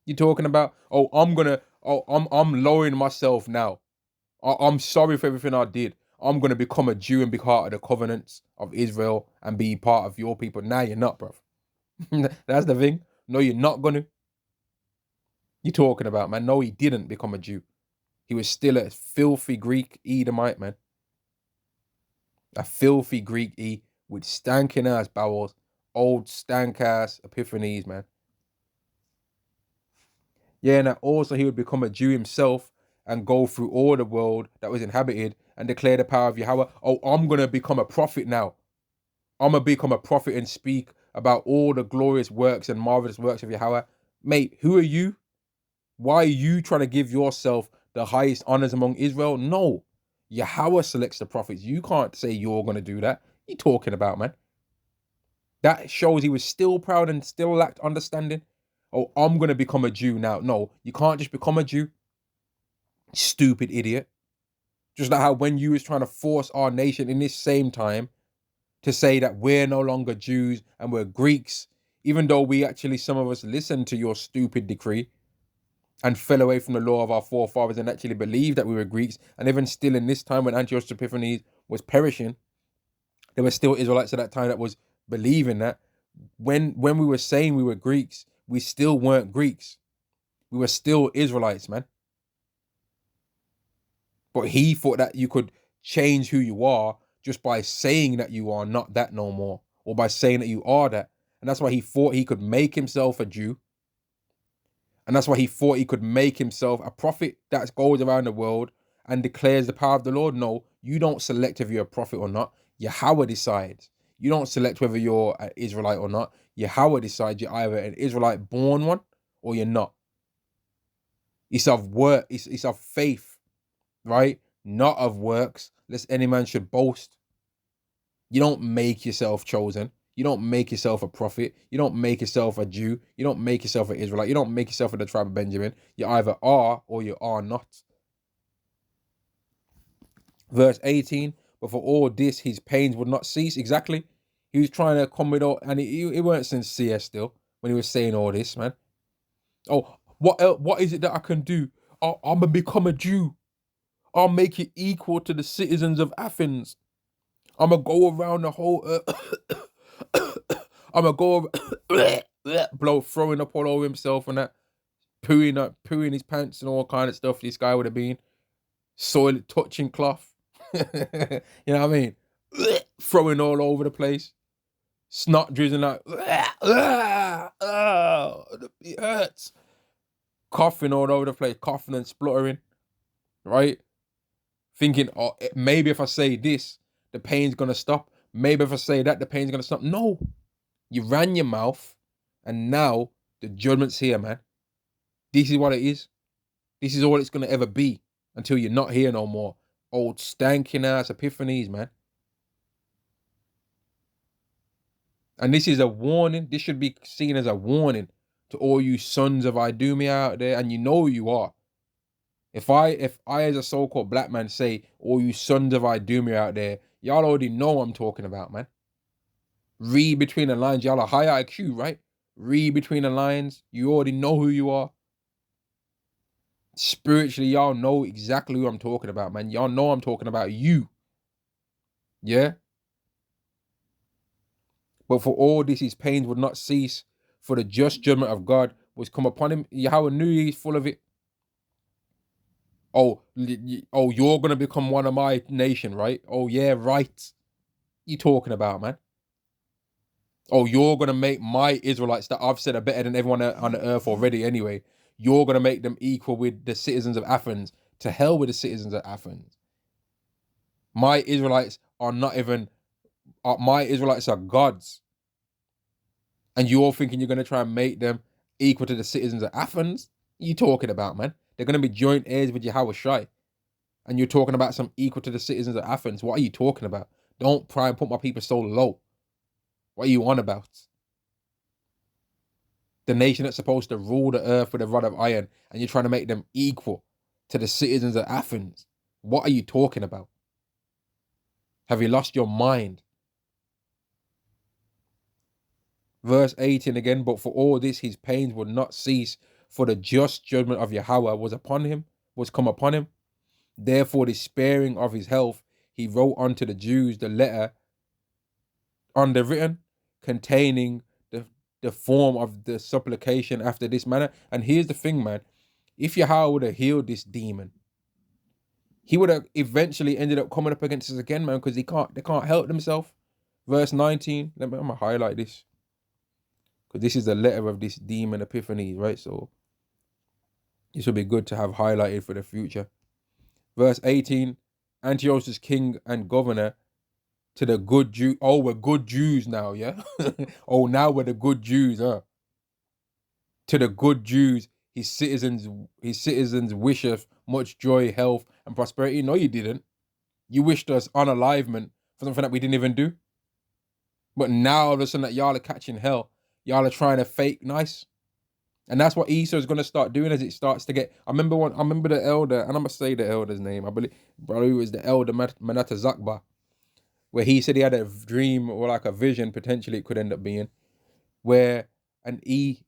You talking about, I'm lowering myself now. I'm sorry for everything I did. I'm going to become a Jew and be part of the covenants of Israel and be part of your people. Now you're not, bro. That's the thing. No, you're not going to. You talking about, man? No, he didn't become a Jew. He was still a filthy Greek Edomite, man. A filthy Greek with stanking ass bowels, old stank ass Epiphanies, man. Yeah, and that also he would become a Jew himself and go through all the world that was inhabited and declare the power of Yahweh. Oh, I'm gonna become a prophet now. I'm gonna become a prophet and speak about all the glorious works and marvelous works of Yahweh. Mate, who are you? Why are you trying to give yourself the highest honors among Israel? No. Yahweh selects the prophets. You can't say you're gonna do that. What are you talking about, man? That shows he was still proud and still lacked understanding. Oh, I'm gonna become a Jew now. No, you can't just become a Jew. Stupid idiot. Just like how when you was trying to force our nation in this same time to say that we're no longer Jews and we're Greeks, even though we actually, some of us listened to your stupid decree and fell away from the law of our forefathers and actually believed that we were Greeks. And even still in this time when Antiochus Epiphanies was perishing, there were still Israelites at that time that was believing that. When we were saying we were Greeks, we still weren't Greeks. We were still Israelites, man. But he thought that you could change who you are just by saying that you are not that no more, or by saying that you are that. And that's why he thought he could make himself a Jew. And that's why he thought he could make himself a prophet that goes around the world and declares the power of the Lord. No, you don't select if you're a prophet or not. Yahweh decides. You don't select whether you're an Israelite or not. Yahweh decides you're either an Israelite born one or you're not. It's of work, it's of faith, right? Not of works, lest any man should boast. You don't make yourself chosen. You don't make yourself a prophet. You don't make yourself a Jew. You don't make yourself an Israelite. You don't make yourself of the tribe of Benjamin. You either are or you are not. Verse 18, but for all this, his pains would not cease. Exactly. He was trying to come with all, and he weren't sincere still when he was saying all this, man. Oh, what else, what is it that I can do? I'm going to become a Jew. I'll make it equal to the citizens of Athens. I'm going to go around the whole I'm going to go over, blow, throwing up all over himself and that, pooing his pants and all kind of stuff this guy would have been. Soil touching cloth. You know what I mean? Throwing all over the place. Snot drizzling like, it hurts. Coughing all over the place, coughing and spluttering, right? Thinking, oh, maybe if I say this, the pain's gonna stop. Maybe if I say that, the pain's gonna stop. No, you ran your mouth, and now the judgment's here, man. This is what it is. This is all it's gonna ever be until you're not here no more. Old stanking ass Epiphanies, man. And this is a warning. This should be seen as a warning to all you sons of idumea out there, and you know who you are. If I as a so-called black man say, all you sons of idumea out there, y'all already know what I'm talking about, man. Read between the lines. Y'all are high IQ, right? Read between the lines. You already know who you are. Spiritually, y'all know exactly who I'm talking about, man. Y'all know I'm talking about you. Yeah? But for all this, his pains would not cease, for the just judgment of God was come upon him. Yahweh knew he's full of it. Oh, you're going to become one of my nation, right? Oh, yeah, right. You talking about, man? Oh, you're going to make my Israelites that I've said are better than everyone on the earth already anyway. You're going to make them equal with the citizens of Athens. To hell with the citizens of Athens. My Israelites are not even, my Israelites are gods. And you're thinking you're going to try and make them equal to the citizens of Athens? What are you talking about, man? They're going to be joint heirs with Yahweh Shai. And you're talking about some equal to the citizens of Athens. What are you talking about? Don't try and put my people so low. What are you on about? The nation that's supposed to rule the earth with a rod of iron, and you're trying to make them equal to the citizens of Athens. What are you talking about? Have you lost your mind? Verse 18 again, but for all this his pains would not cease, for the just judgment of Yahweh was come upon him. Therefore, despairing of his health, he wrote unto the Jews the letter underwritten, containing the form of the supplication after this manner. And here's the thing, man. If Yahweh would have healed this demon, he would have eventually ended up coming up against us again, man, because they can't help themselves. Verse 19. I'm gonna highlight this, because this is the letter of this demon Epiphanies, right? So this will be good to have highlighted for the future. Verse 18. Antiochus, king and governor, to the good Jew. Oh, we're good Jews now, yeah? Oh, now we're the good Jews, huh? To the good Jews, his citizens wisheth much joy, health, and prosperity. No, you didn't. You wished us unalivement for something that we didn't even do. But now all of a sudden that y'all are catching hell, y'all are trying to fake nice. And that's what Esau is going to start doing as it starts to get. I remember the elder, and I'm going to say the elder's name. I believe it was the elder Manata Zakba, where he said he had a dream or like a vision, potentially it could end up being, where an E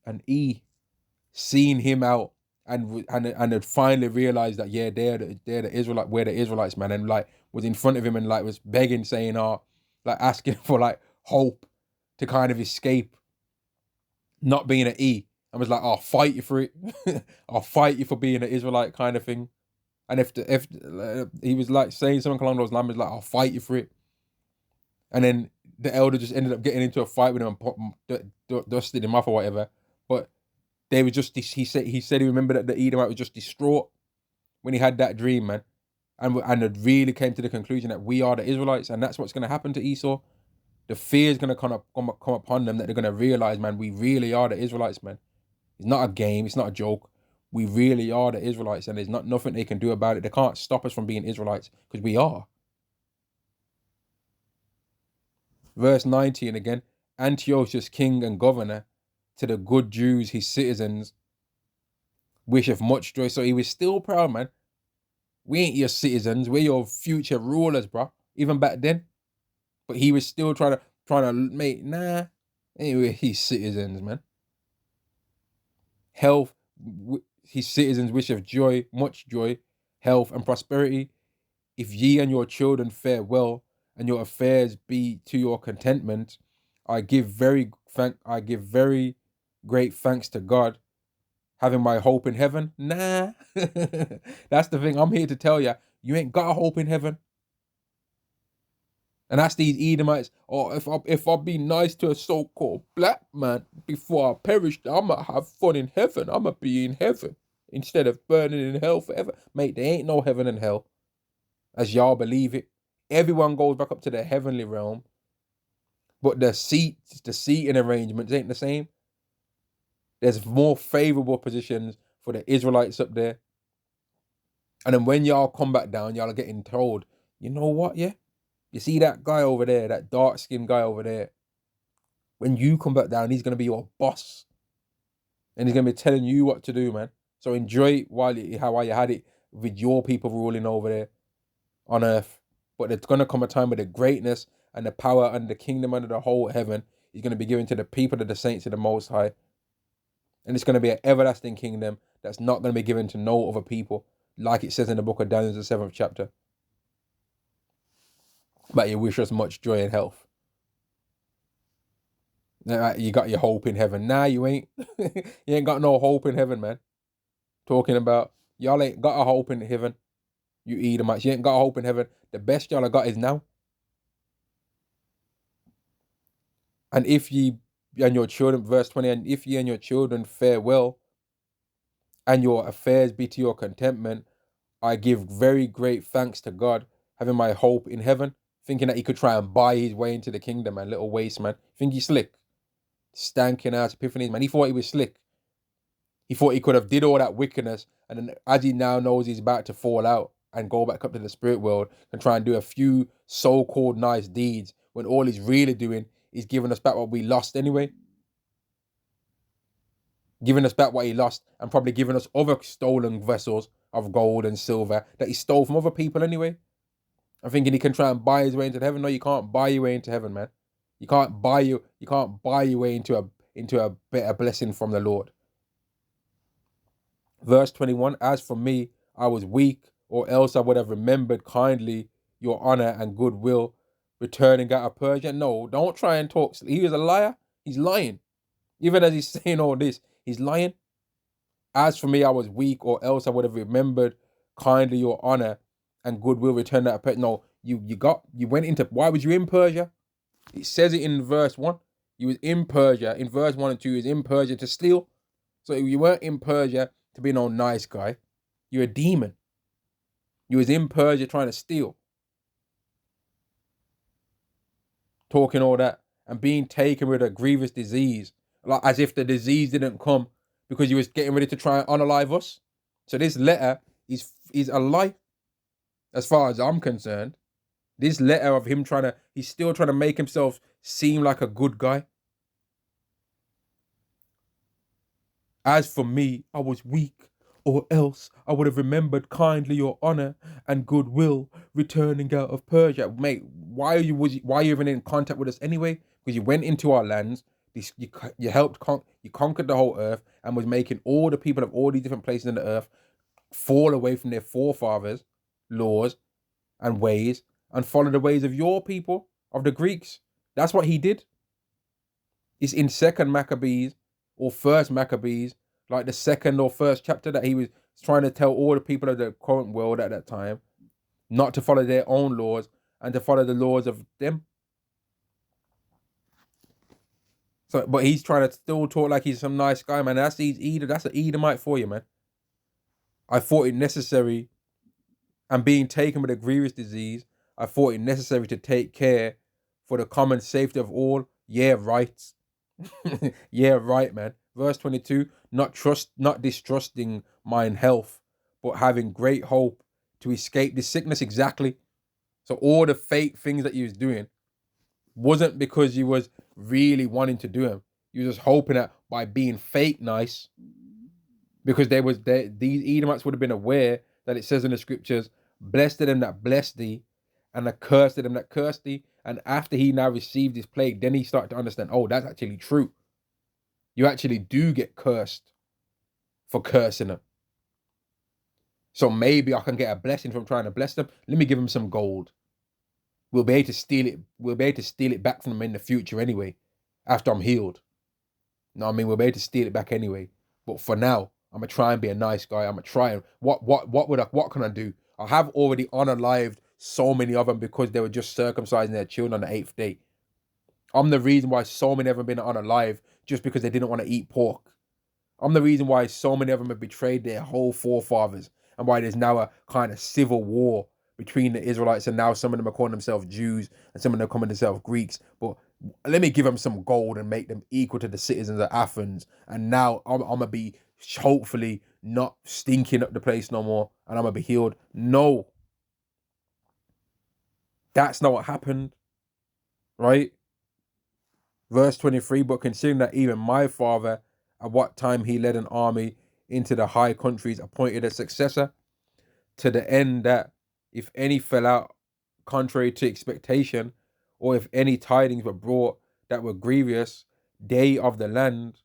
seen him out and had finally realized that, yeah, they're the Israelite, we're the Israelites, man, and like was in front of him and like was begging, saying, like asking for like hope to kind of escape not being an E. I was like, I'll fight you for it. I'll fight you for being an Israelite, kind of thing. And if he was like saying something along those lines, like, I'll fight you for it. And then the elder just ended up getting into a fight with him and dusted him off or whatever. But they were just, he said he remembered that the Edomite was just distraught when he had that dream, man. And it really came to the conclusion that we are the Israelites, and that's what's going to happen to Esau. The fear is going to come upon them, that they're going to realize, man, we really are the Israelites, man. It's not a game. It's not a joke. We really are the Israelites, and there's nothing they can do about it. They can't stop us from being Israelites, because we are. Verse 19 again. Antiochus, king and governor, to the good Jews, his citizens, wisheth much joy. So he was still proud, man. We ain't your citizens. We're your future rulers, bro. Even back then. But he was still trying to make, nah. Anyway, his citizens, man. Health, his citizens wish of joy, much joy, health, and prosperity. If ye and your children fare well, and your affairs be to your contentment, I give very great thanks to God, having my hope in heaven. Nah. That's the thing. I'm here to tell you, you ain't got a hope in heaven. And that's these Edomites. Or if I be nice to a so-called black man before I perish, I'ma have fun in heaven. I'ma be in heaven instead of burning in hell forever. Mate, there ain't no heaven and hell, as y'all believe it. Everyone goes back up to the heavenly realm, but the seating arrangements ain't the same. There's more favorable positions for the Israelites up there. And then when y'all come back down, y'all are getting told, you know what, yeah? You see that guy over there, that dark-skinned guy over there? When you come back down, he's going to be your boss. And he's going to be telling you what to do, man. So enjoy it while you had it with your people ruling over there on earth. But there's going to come a time where the greatness and the power and the kingdom under the whole heaven is going to be given to the people of the saints of the Most High. And it's going to be an everlasting kingdom that's not going to be given to no other people, like it says in the book of Daniel, the 7th chapter. But you wish us much joy and health. You got your hope in heaven. Nah, you ain't. You ain't got no hope in heaven, man. Talking about, y'all ain't got a hope in heaven. You Edomites, you ain't got a hope in heaven. The best y'all have got is now. And if ye and your children, verse 20, and if ye and your children fare well, and your affairs be to your contentment, I give very great thanks to God, having my hope in heaven, thinking that he could try and buy his way into the kingdom, man. Little waste, man. Think he's slick. Stanking out Epiphanies, man. He thought he was slick. He thought he could have did all that wickedness, and then as he now knows he's about to fall out and go back up to the spirit world and try and do a few so-called nice deeds, when all he's really doing is giving us back what we lost anyway. Giving us back what he lost, and probably giving us other stolen vessels of gold and silver that he stole from other people anyway. I'm thinking he can try and buy his way into heaven. No, you can't buy your way into heaven, man. You can't buy your way into a better blessing from the Lord. Verse 21, as for me, I was weak, or else I would have remembered kindly your honor and goodwill, returning out of Persia. No, don't try and talk. He was a liar. He's lying. Even as he's saying all this, he's lying. As for me, I was weak, or else I would have remembered kindly your honor and goodwill, return out of Persia. No, you went into, why was you in Persia? It says it in verse 1. You was in Persia. In verse 1 and 2, you was in Persia to steal. So you weren't in Persia to be no nice guy. You're a demon. You was in Persia trying to steal. Talking all that and being taken with a grievous disease. Like as if the disease didn't come because you was getting ready to try and unalive us. So this letter is a lie. As far as I'm concerned. This letter of him he's still trying to make himself seem like a good guy. As for me, I was weak, or else I would have remembered kindly your honor and goodwill, returning out of Persia. Mate, why are you even in contact with us anyway? Because you went into our lands, you helped, you conquered the whole earth, and was making all the people of all these different places in the earth fall away from their forefathers' laws and ways, and follow the ways of your people, of the Greeks. That's what he did. It's in 2nd Maccabees or 1st Maccabees, like the 2nd or 1st chapter, that he was trying to tell all the people of the current world at that time not to follow their own laws and to follow the laws of them. So, but he's trying to still talk like he's some nice guy, man. That's an Edomite for you, man. I thought it necessary, and being taken with a grievous disease, I thought it necessary to take care for the common safety of all. Yeah, right. Yeah, right, man. Verse 22, not distrusting mine health, but having great hope to escape this sickness. Exactly. So all the fake things that you was doing wasn't because you was really wanting to do them. You was just hoping that by being fake nice, because these Edomites would have been aware that it says in the scriptures, blessed are them that bless thee, and accursed are them that curse thee. And after he now received this plague, then he started to understand, oh, that's actually true. You actually do get cursed for cursing them. So maybe I can get a blessing from trying to bless them. Let me give them some gold. We'll be able to steal it. We'll be able to steal it back from them in the future anyway, after I'm healed. You know what I mean? We'll be able to steal it back anyway. But for now, I'm gonna try and be a nice guy. I'm gonna try and what can I do? I have already unalived so many of them because they were just circumcising their children on the 8th day. I'm the reason why so many of them have been unalived just because they didn't want to eat pork. I'm the reason why so many of them have betrayed their whole forefathers, and why there's now a kind of civil war between the Israelites, and now some of them are calling themselves Jews and some of them are calling themselves Greeks. But let me give them some gold and make them equal to the citizens of Athens. And now I'm going to be hopefully not stinking up the place no more, and I'm going to be healed. No. That's not what happened. Right? Verse 23, but considering that even my father, at what time he led an army into the high countries, appointed a successor, to the end that if any fell out contrary to expectation, or if any tidings were brought that were grievous, they of the land,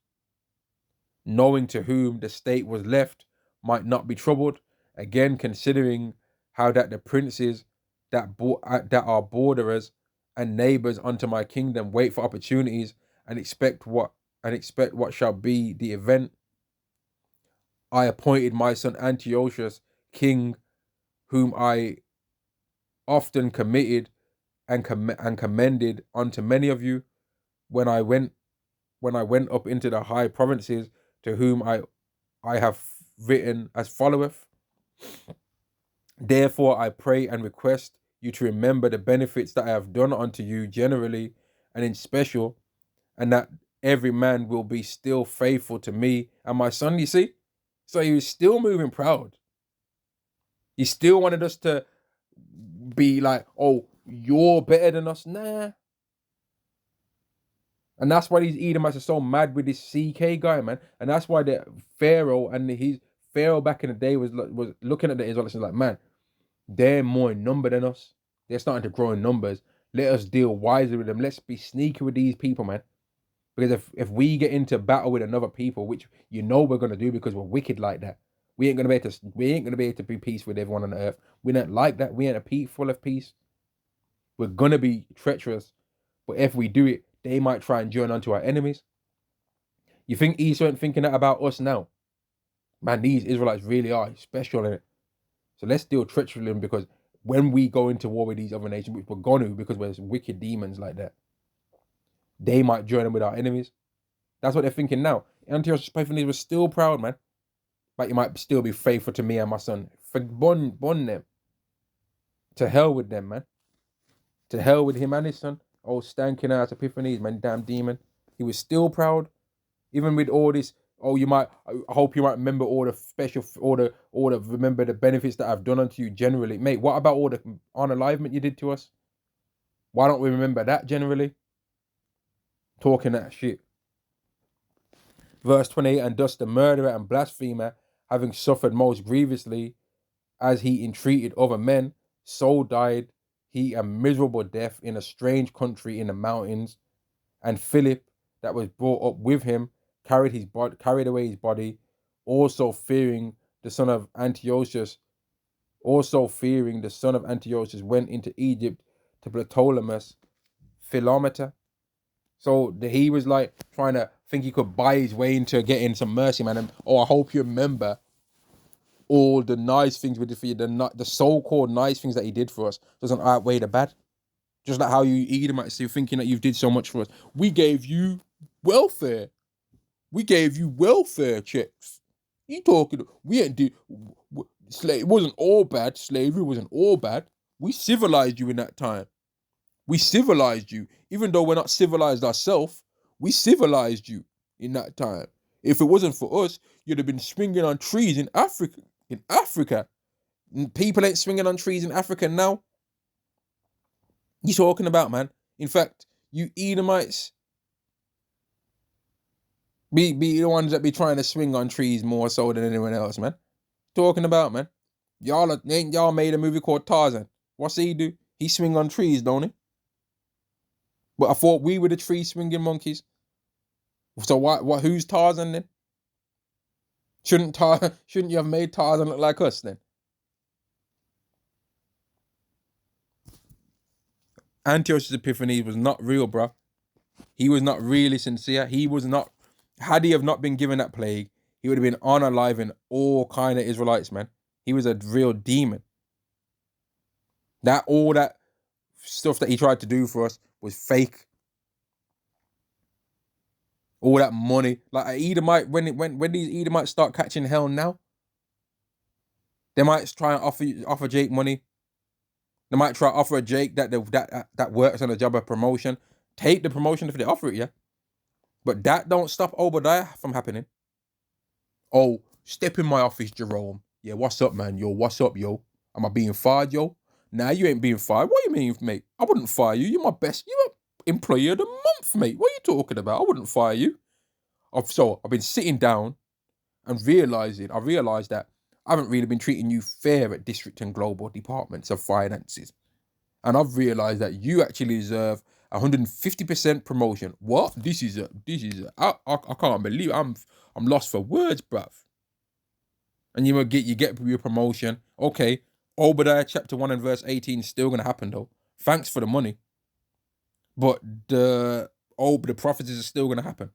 knowing to whom the state was left, might not be troubled. Again, considering how that the princes that are borderers and neighbors unto my kingdom wait for opportunities and expect what shall be the event, I appointed my son Antiochus king, whom I often committed and commended unto many of you when I went up into the high provinces, to whom I have written as followeth. Therefore I pray and request you to remember the benefits that I have done unto you generally and in special, and that every man will be still faithful to me and my son. You see? So he was still moving proud. He still wanted us to be like, oh, you're better than us. Nah. And that's why these Edomites are so mad with this CK guy, man. And that's why the Pharaoh back in the day was looking at the Israelites and like, man, they're more in number than us. They're starting to grow in numbers. Let us deal wisely with them. Let's be sneaky with these people, man. Because if we get into battle with another people, which we're going to do because we're wicked like that, We ain't gonna be able to be peace with everyone on the earth. We don't like that. We ain't a people of peace. We're gonna be treacherous. But if we do it, they might try and join onto our enemies. You think Esau ain't thinking that about us now? Man, these Israelites really are special in it. So let's deal treacherously with them, because when we go into war with these other nations, which we're gonna, because we're wicked demons like that, they might join them with our enemies. That's what they're thinking now. Antiochus Epiphanies was still proud, man. But you might still be faithful to me and my son. Bond them. To hell with them, man. To hell with him and his son. Oh, stanking ass Epiphanies, man, damn demon. He was still proud, even with all this. Oh, I hope you might remember all the special, remember the benefits that I've done unto you generally. Mate, what about all the unalivement you did to us? Why don't we remember that generally? Talking that shit. Verse 28, and thus the murderer and blasphemer, having suffered most grievously, as he entreated other men, so died he a miserable death in a strange country in the mountains. And Philip, that was brought up with him, carried away his body, also fearing the son of Antiochus, went into Egypt to Ptolemy Philometor. So he was like trying to think he could buy his way into getting some mercy, man. And I hope you remember all the nice things we did for you, the so-called nice things that he did for us doesn't outweigh the bad. Just like how you Edomites, you're thinking that you did so much for us. We gave you welfare. We gave you welfare checks. You talking? We ain't do. It wasn't all bad. Slavery wasn't all bad. We civilized you in that time. We civilized you, even though we're not civilized ourselves. We civilized you in that time. If it wasn't for us, you'd have been swinging on trees in Africa. People ain't swinging on trees in Africa now. You talking about, man? In fact, you Edomites be the ones that be trying to swing on trees more so than anyone else, man. Talking about, man. Y'all made a movie called Tarzan. What's he do? He swing on trees, don't he? But I thought we were the tree swinging monkeys. So who's Tarzan then? Shouldn't you have made Tarzan look like us then? Antiochus Epiphanies was not real, bro. He was not really sincere. He was not. Had he have not been given that plague, he would have been unaliving all kind of Israelites, man. He was a real demon. All that stuff that he tried to do for us was fake. All that money, like an Edomite, when these Edomites start catching hell now, they might try and offer Jake money. They might try to offer a Jake that works on a job of promotion. Take the promotion if they offer it, yeah. But that don't stop Obadiah from happening. Oh, step in my office, Jerome. Yeah, what's up, man? Yo, what's up, yo? Am I being fired, yo? Nah, you ain't being fired. What you mean, mate? I wouldn't fire you. You're my best. You're employee of the month, mate. What are you talking about? I wouldn't fire you. I've been sitting down and I realized that I haven't really been treating you fair at district and global departments of finances. And I've realized that you actually deserve 150% promotion. What? I can't believe I'm lost for words, bruv. And you get your promotion. Okay, Obadiah chapter 1 and verse 18 is still gonna happen though. Thanks for the money. But the prophecies are still gonna happen.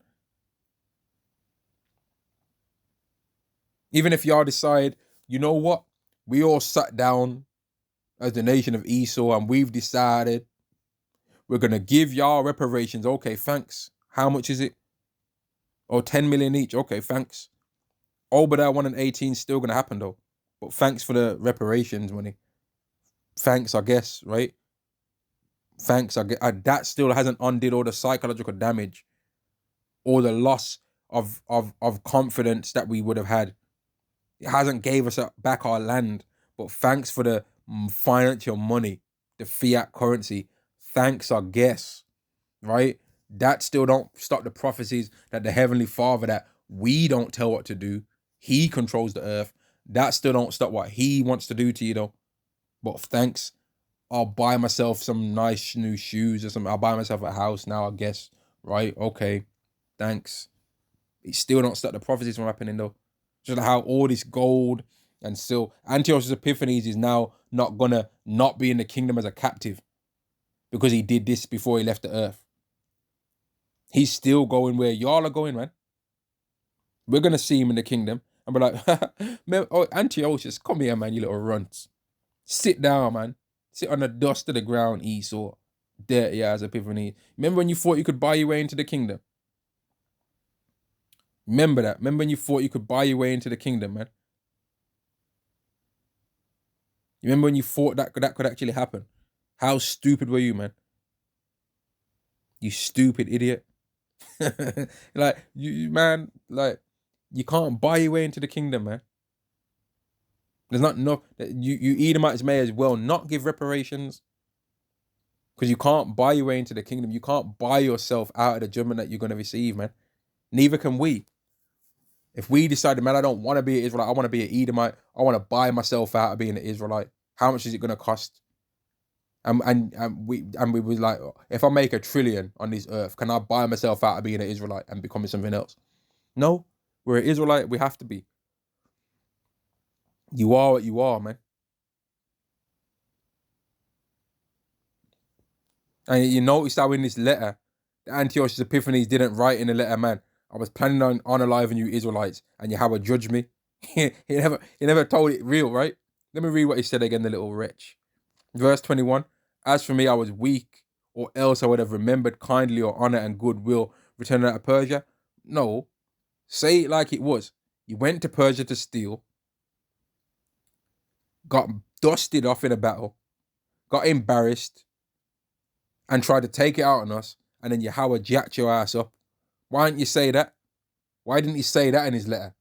Even if y'all decide, you know what? We all sat down as the nation of Esau and we've decided we're going to give y'all reparations. Okay, thanks. How much is it? Oh, 10 million each. Okay, thanks. Obadiah 1 and 18 is still going to happen though. But thanks for the reparations money. Thanks, I guess, right? Thanks, I guess. That still hasn't undid all the psychological damage or the loss of confidence that we would have had. It hasn't gave us back our land, but thanks for the financial money, the fiat currency. Thanks, I guess, right? That still don't stop the prophecies that the Heavenly Father, that we don't tell what to do. He controls the earth. That still don't stop what he wants to do to you though. But thanks, I'll buy myself some nice new shoes or something. I'll buy myself a house now, I guess, right? Okay, thanks. It still don't stop the prophecies from happening though. Just like how all this gold and silver. Antiochus Epiphanies is now not gonna not be in the kingdom as a captive because he did this before he left the earth. He's still going where y'all are going, man. We're gonna see him in the kingdom and be like, man, oh, Antiochus, come here, man, you little runts. Sit down, man. Sit on the dust of the ground, Esau. Dirty ass Epiphany. Remember when you thought you could buy your way into the kingdom? Remember that. Remember when you thought you could buy your way into the kingdom, man? You remember when you thought that could actually happen? How stupid were you, man? You stupid idiot. Like, man, like, you can't buy your way into the kingdom, man. There's not enough. You Edomites may as well not give reparations. Because you can't buy your way into the kingdom. You can't buy yourself out of the judgment that you're going to receive, man. Neither can we. If we decided, man, I don't want to be an Israelite, I want to be an Edomite, I want to buy myself out of being an Israelite, how much is it going to cost? And we was like, if I make $1 trillion on this earth, can I buy myself out of being an Israelite and becoming something else? No, we're an Israelite, we have to be. You are what you are, man. And you notice how in this letter, the Antiochus Epiphanies didn't write in the letter, man, I was planning on unaliving you Israelites, and Yahweh judged me. he never told it real, right? Let me read what he said again, the little wretch. Verse 21, as for me, I was weak, or else I would have remembered kindly your honor and goodwill returning out of Persia. No, say it like it was. You went to Persia to steal, got dusted off in a battle, got embarrassed, and tried to take it out on us, and then Yahweh jacked your ass up. Why didn't you say that? Why didn't he say that in his letter?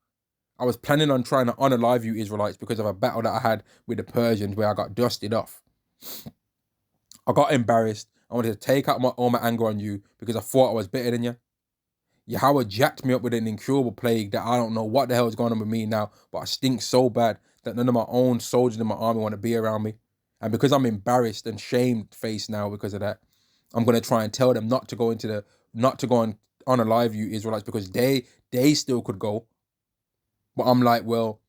I was planning on trying to unalive you Israelites because of a battle that I had with the Persians where I got dusted off. I got embarrassed. I wanted to take out all my anger on you because I thought I was better than you. Yahweh jacked me up with an incurable plague that I don't know what the hell is going on with me now, but I stink so bad that none of my own soldiers in my army want to be around me. And because I'm embarrassed and shamed-faced now because of that, I'm going to try and tell them not to go and unalive you Israelites because they still could go. But I'm like, well,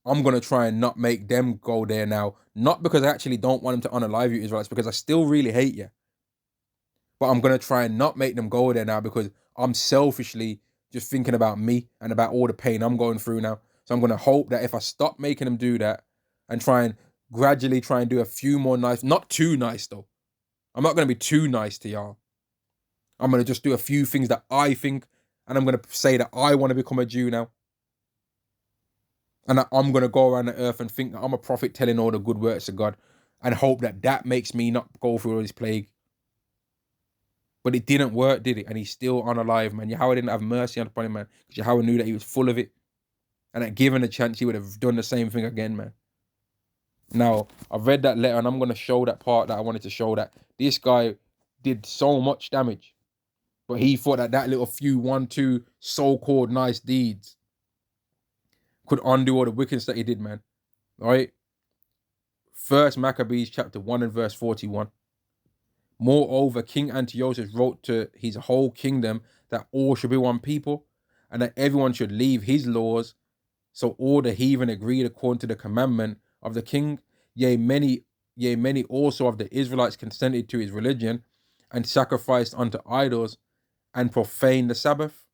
I'm going to try and not make them go there now. Not because I actually don't want them to unalive you Israelites, because I still really hate you. But I'm going to try and not make them go there now because I'm selfishly just thinking about me and about all the pain I'm going through now. So I'm going to hope that if I stop making them do that and gradually try and do a few more nice, not too nice though. I'm not going to be too nice to y'all. I'm going to just do a few things that I think, and I'm going to say that I want to become a Jew now. And I'm going to go around the earth and think that I'm a prophet telling all the good works of God and hope that that makes me not go through all this plague. But it didn't work, did it? And he's still unalive, man. Yahweh didn't have mercy upon him, man. Because Yahweh knew that he was full of it. And that given a chance, he would have done the same thing again, man. Now, I've read that letter and I'm going to show that part that I wanted to show, that this guy did so much damage. But he thought that little few 1-2 so-called nice deeds could undo all the wickedness that he did, man. All right? First Maccabees chapter 1 and verse 41. Moreover, King Antiochus wrote to his whole kingdom that all should be one people, and that everyone should leave his laws. So all the heathen agreed according to the commandment of the king. Yea, many also of the Israelites consented to his religion, and sacrificed unto idols, and profaned the Sabbath.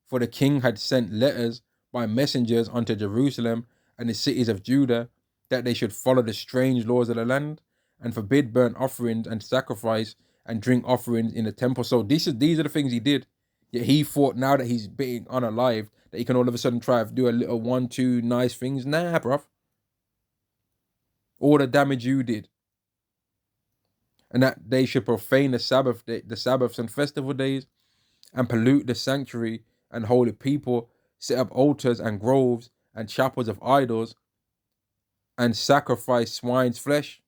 For the king had sent letters by messengers unto Jerusalem and the cities of Judah, that they should follow the strange laws of the land, and forbid burnt offerings and sacrifice and drink offerings in the temple. So these are the things he did. Yet he thought now that he's being unalived, that he can all of a sudden try to do a little 1-2 nice things. Nah, bruv. All the damage you did. And that they should profane the Sabbaths and festival days, and pollute the sanctuary and holy people, set up altars and groves and chapels of idols, and sacrifice swine's flesh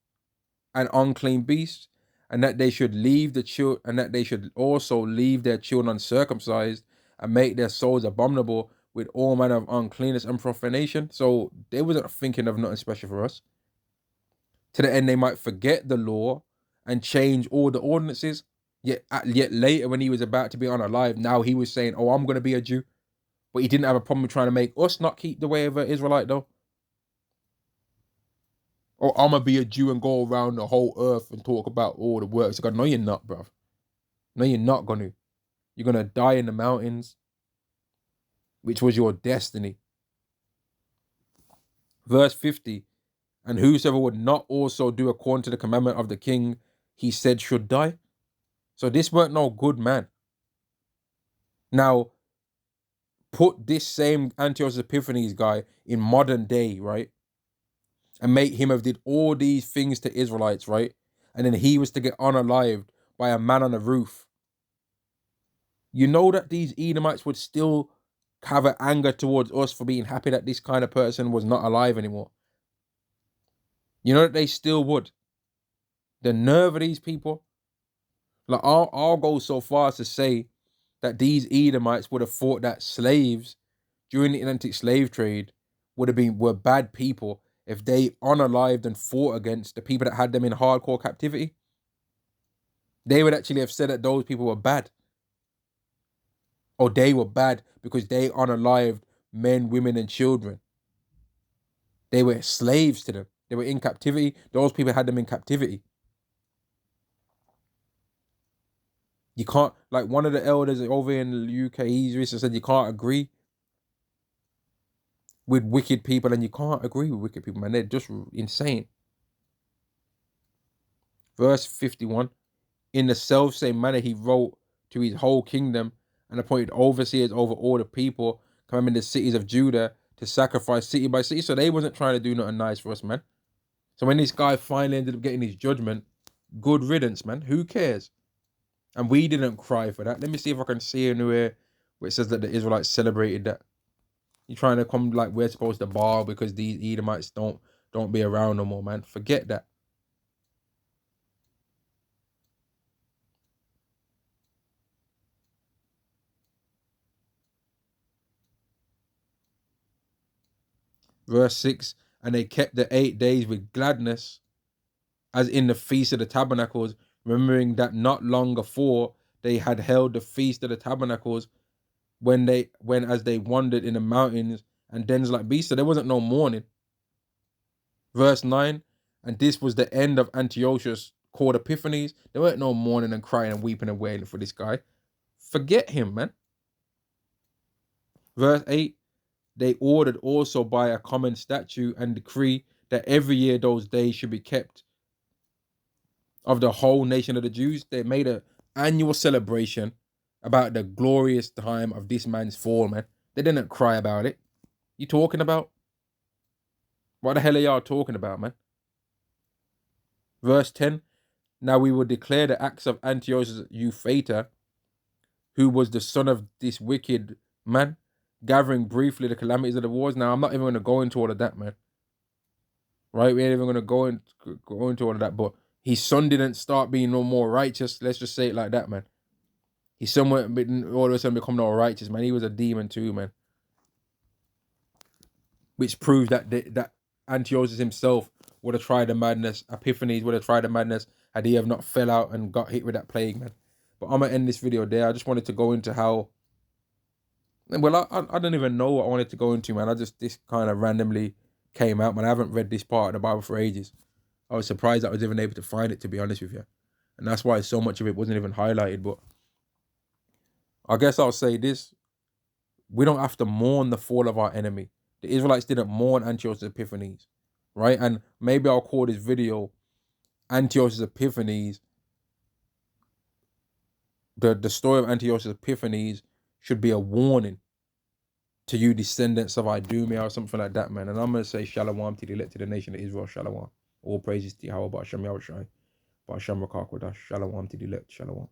and unclean beasts, and that they should also leave their children uncircumcised, and make their souls abominable with all manner of uncleanness and profanation. So they wasn't thinking of nothing special for us. To the end they might forget the law and change all the ordinances. Yet later, when he was about to be unalive, now he was saying, oh, I'm going to be a Jew. But he didn't have a problem with trying to make us not keep the way of an Israelite, though. Or I'm going to be a Jew and go around the whole earth and talk about all the works of God. No, you're not, bruv. No, you're not going to. You're going to die in the mountains, which was your destiny. Verse 50, and whosoever would not also do according to the commandment of the king, he said should die. So this weren't no good man. Now, put this same Antiochus Epiphanies guy in modern day, right? And make him have did all these things to Israelites, right? And then he was to get unalived by a man on a roof. You know that these Edomites would still have an anger towards us for being happy that this kind of person was not alive anymore. You know that they still would. The nerve of these people. Like, I'll go so far as to say that these Edomites would have thought that slaves during the Atlantic slave trade were bad people if they unalived and fought against the people that had them in hardcore captivity. They would actually have said that those people were bad. Or they were bad because they unalived men, women, and children. They were slaves to them. They were in captivity. Those people had them in captivity. You can't, like one of the elders over in the UK, he's recently said you can't agree with wicked people, and you can't agree with wicked people, man. They're just insane. Verse 51, in the self-same manner he wrote to his whole kingdom and appointed overseers over all the people coming in the cities of Judah to sacrifice city by city. So they wasn't trying to do nothing nice for us, man. So when this guy finally ended up getting his judgment, good riddance, man. Who cares? And we didn't cry for that. Let me see if I can see anywhere where it says that the Israelites celebrated that. You're trying to come like we're supposed to bow because these Edomites don't be around no more, man. Forget that. Verse 6, and they kept the 8 days with gladness, as in the feast of the tabernacles, remembering that not long afore they had held the feast of the tabernacles when as they wandered in the mountains and dens like beasts. So there wasn't no mourning. Verse 9, and this was the end of Antiochus called Epiphanies. There weren't no mourning and crying and weeping and wailing for this guy. Forget him, man. Verse 8, they ordered also by a common statute and decree that every year those days should be kept of the whole nation of the Jews. They made an annual celebration about the glorious time of this man's fall, man. They didn't cry about it. You talking about? What the hell are y'all talking about, man? Verse 10, now we will declare the acts of Antiochus Epiphanes, who was the son of this wicked man, gathering briefly the calamities of the wars. Now, I'm not even going to go into all of that, man. Right? We ain't even going to go into all of that, but his son didn't start being no more righteous. Let's just say it like that, man. His son went all of a sudden become no righteous, man. He was a demon too, man. Which proves that Antiochus himself would have tried the madness. Epiphanes would have tried the madness had he have not fell out and got hit with that plague, man. But I'm going to end this video there. I just wanted to go into how... Well, I don't even know what I wanted to go into, man. This kind of randomly came out, man. I haven't read this part of the Bible for ages. I was surprised that I was even able to find it, to be honest with you. And that's why so much of it wasn't even highlighted. But I guess I'll say this. We don't have to mourn the fall of our enemy. The Israelites didn't mourn Antiochus Epiphanies, right? And maybe I'll call this video Antiochus Epiphanies. The story of Antiochus Epiphanies should be a warning to you descendants of idumea or something like that, man. And I'm going to say Shalom to the elected nation of Israel, Shalom. All praises to Yahweh, Ba'ashem Yahushai, Ba'ashem Rakakwadash, Shalom to the elect, Shalom.